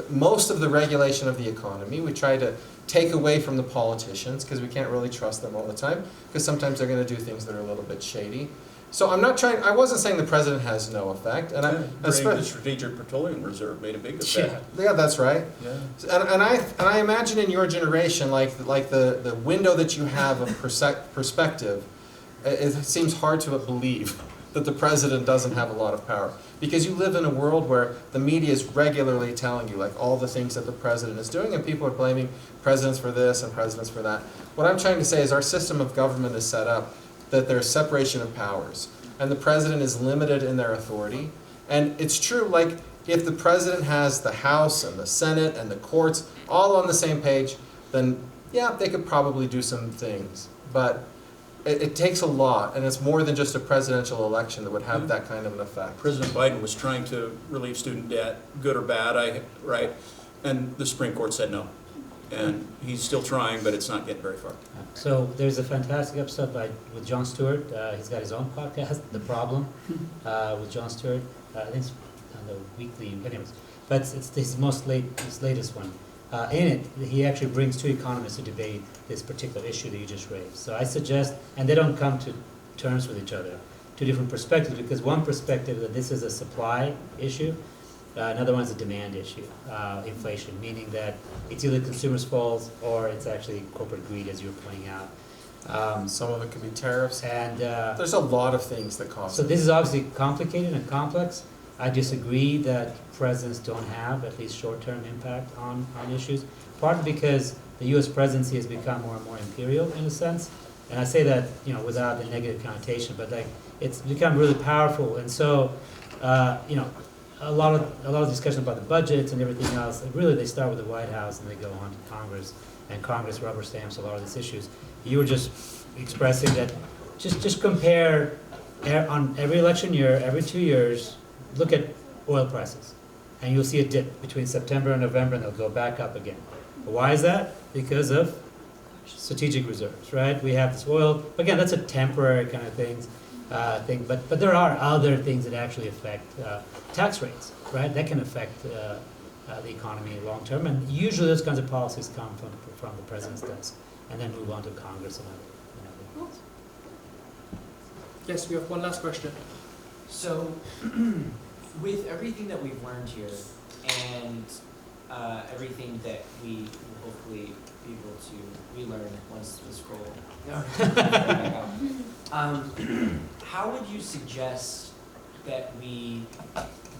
Most of the regulation of the economy, we try to take away from the politicians because we can't really trust them all the time because sometimes they're going to do things that are a little bit shady. So I wasn't saying the president has no effect. And the Strategic Petroleum Reserve made a big effect. Yeah, that's right. Yeah. And I imagine in your generation, like the window that you have of perspective, it seems hard to believe that the president doesn't have a lot of power. Because you live in a world where the media is regularly telling you like all the things that the president is doing, and people are blaming presidents for this and presidents for that. What I'm trying to say is our system of government is set up that there's separation of powers, and the president is limited in their authority. And it's true, like if the president has the House and the Senate and the courts all on the same page, then yeah, they could probably do some things. But it takes a lot, and it's more than just a presidential election that would have that kind of an effect. President Biden was trying to relieve student debt, good or bad, right? And the Supreme Court said no. And he's still trying, but it's not getting very far. So there's a fantastic episode with Jon Stewart. He's got his own podcast, The Problem, with Jon Stewart. I think it's on the weekly, anyways. But it's his latest one. In it, he actually brings 2 economists to debate this particular issue that you just raised. So I suggest, and they don't come to terms with each other, 2 different perspectives, because one perspective that this is a supply issue, another one's a demand issue, inflation, meaning that it's either consumers' fault or it's actually corporate greed, as you were pointing out. Some of it could be tariffs. And there's a lot of things that cause So this is obviously complicated and complex. I disagree that presidents don't have at least short-term impact on issues, partly because the U.S. presidency has become more and more imperial in a sense, and I say that without the negative connotation, but like it's become really powerful, and so a lot of discussion about the budgets and everything else. Really, they start with the White House and they go on to Congress, and Congress rubber stamps a lot of these issues. You were just expressing that just compare on every election year, every 2 years. Look at oil prices, and you'll see a dip between September and November, and they'll go back up again. Why is that? Because of strategic reserves, right? We have this oil. Again, that's a temporary kind of thing, but there are other things that actually affect tax rates, right? That can affect the economy long term, and usually those kinds of policies come from the president's desk, and then move on to Congress and other things. Yes, we have one last question. So, with everything that we've learned here, and everything that we will hopefully be able to relearn once the scroll, how would you suggest that we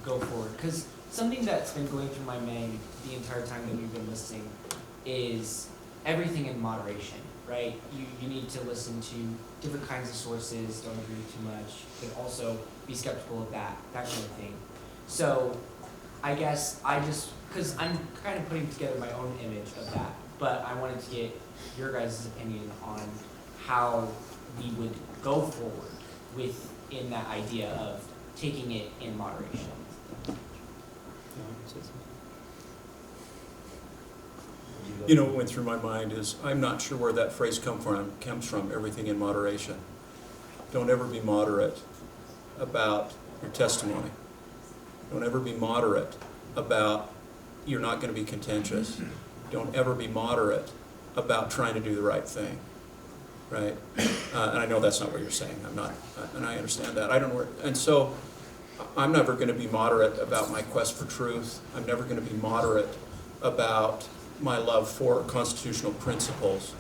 go forward? Because something that's been going through my mind the entire time that we've been listening is everything in moderation, right? You need to listen to different kinds of sources, don't agree too much, but also be skeptical of that kind of thing. So I guess because I'm kind of putting together my own image of that, but I wanted to get your guys' opinion on how we would go forward within that idea of taking it in moderation. What went through my mind is I'm not sure where that phrase comes from, everything in moderation. Don't ever be moderate about your testimony. Don't ever be moderate about you're not going to be contentious. Don't ever be moderate about trying to do the right thing, right? And I know that's not what you're saying. I'm not, and I understand that. I don't know and so I'm never going to be moderate about my quest for truth. I'm never going to be moderate about my love for constitutional principles.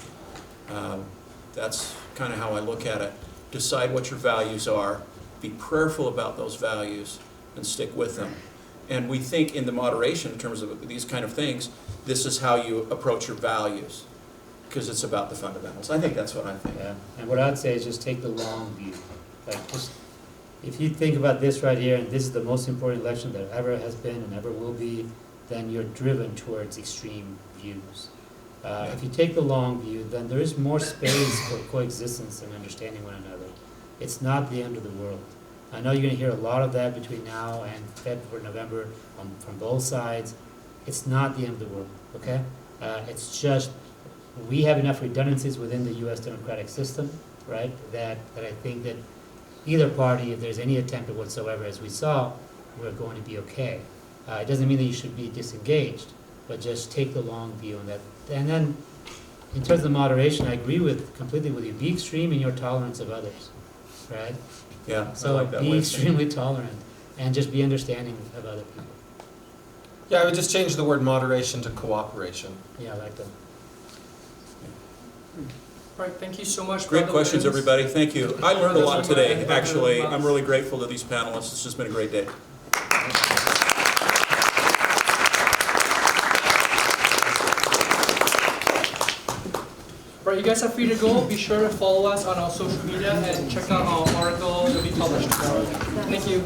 That's kind of how I look at it. Decide what your values are, be prayerful about those values, and stick with them. And we think in the moderation, in terms of these kind of things, this is how you approach your values, because it's about the fundamentals. I think that's what I think. Yeah, and what I'd say is just take the long view. Like, just, if you think about this right here, and this is the most important election that ever has been and ever will be, then you're driven towards extreme views. If you take the long view, then there is more space for coexistence and understanding one another. It's not the end of the world. I know you're going to hear a lot of that between now and February, November from both sides. It's not the end of the world, okay? It's just we have enough redundancies within the U.S. democratic system, right, that I think that either party, if there's any attempt at whatsoever, as we saw, we're going to be okay. It doesn't mean that you should be disengaged, but just take the long view on that. And then, in terms of moderation, I agree completely with you. Be extreme in your tolerance of others, right? Yeah, So I like that be way of saying it. extremely tolerant and just be understanding of other people. Yeah, I would just change the word moderation to cooperation. Yeah, I like that. All right, thank you so much. Great Brother questions, Williams. everybody. Thank you. I learned a lot today, Brother actually. Williams. I'm really grateful to these panelists. It's just been a great day. Right, you guys are free to go. Be sure to follow us on our social media and check out our article that we published. Thank you.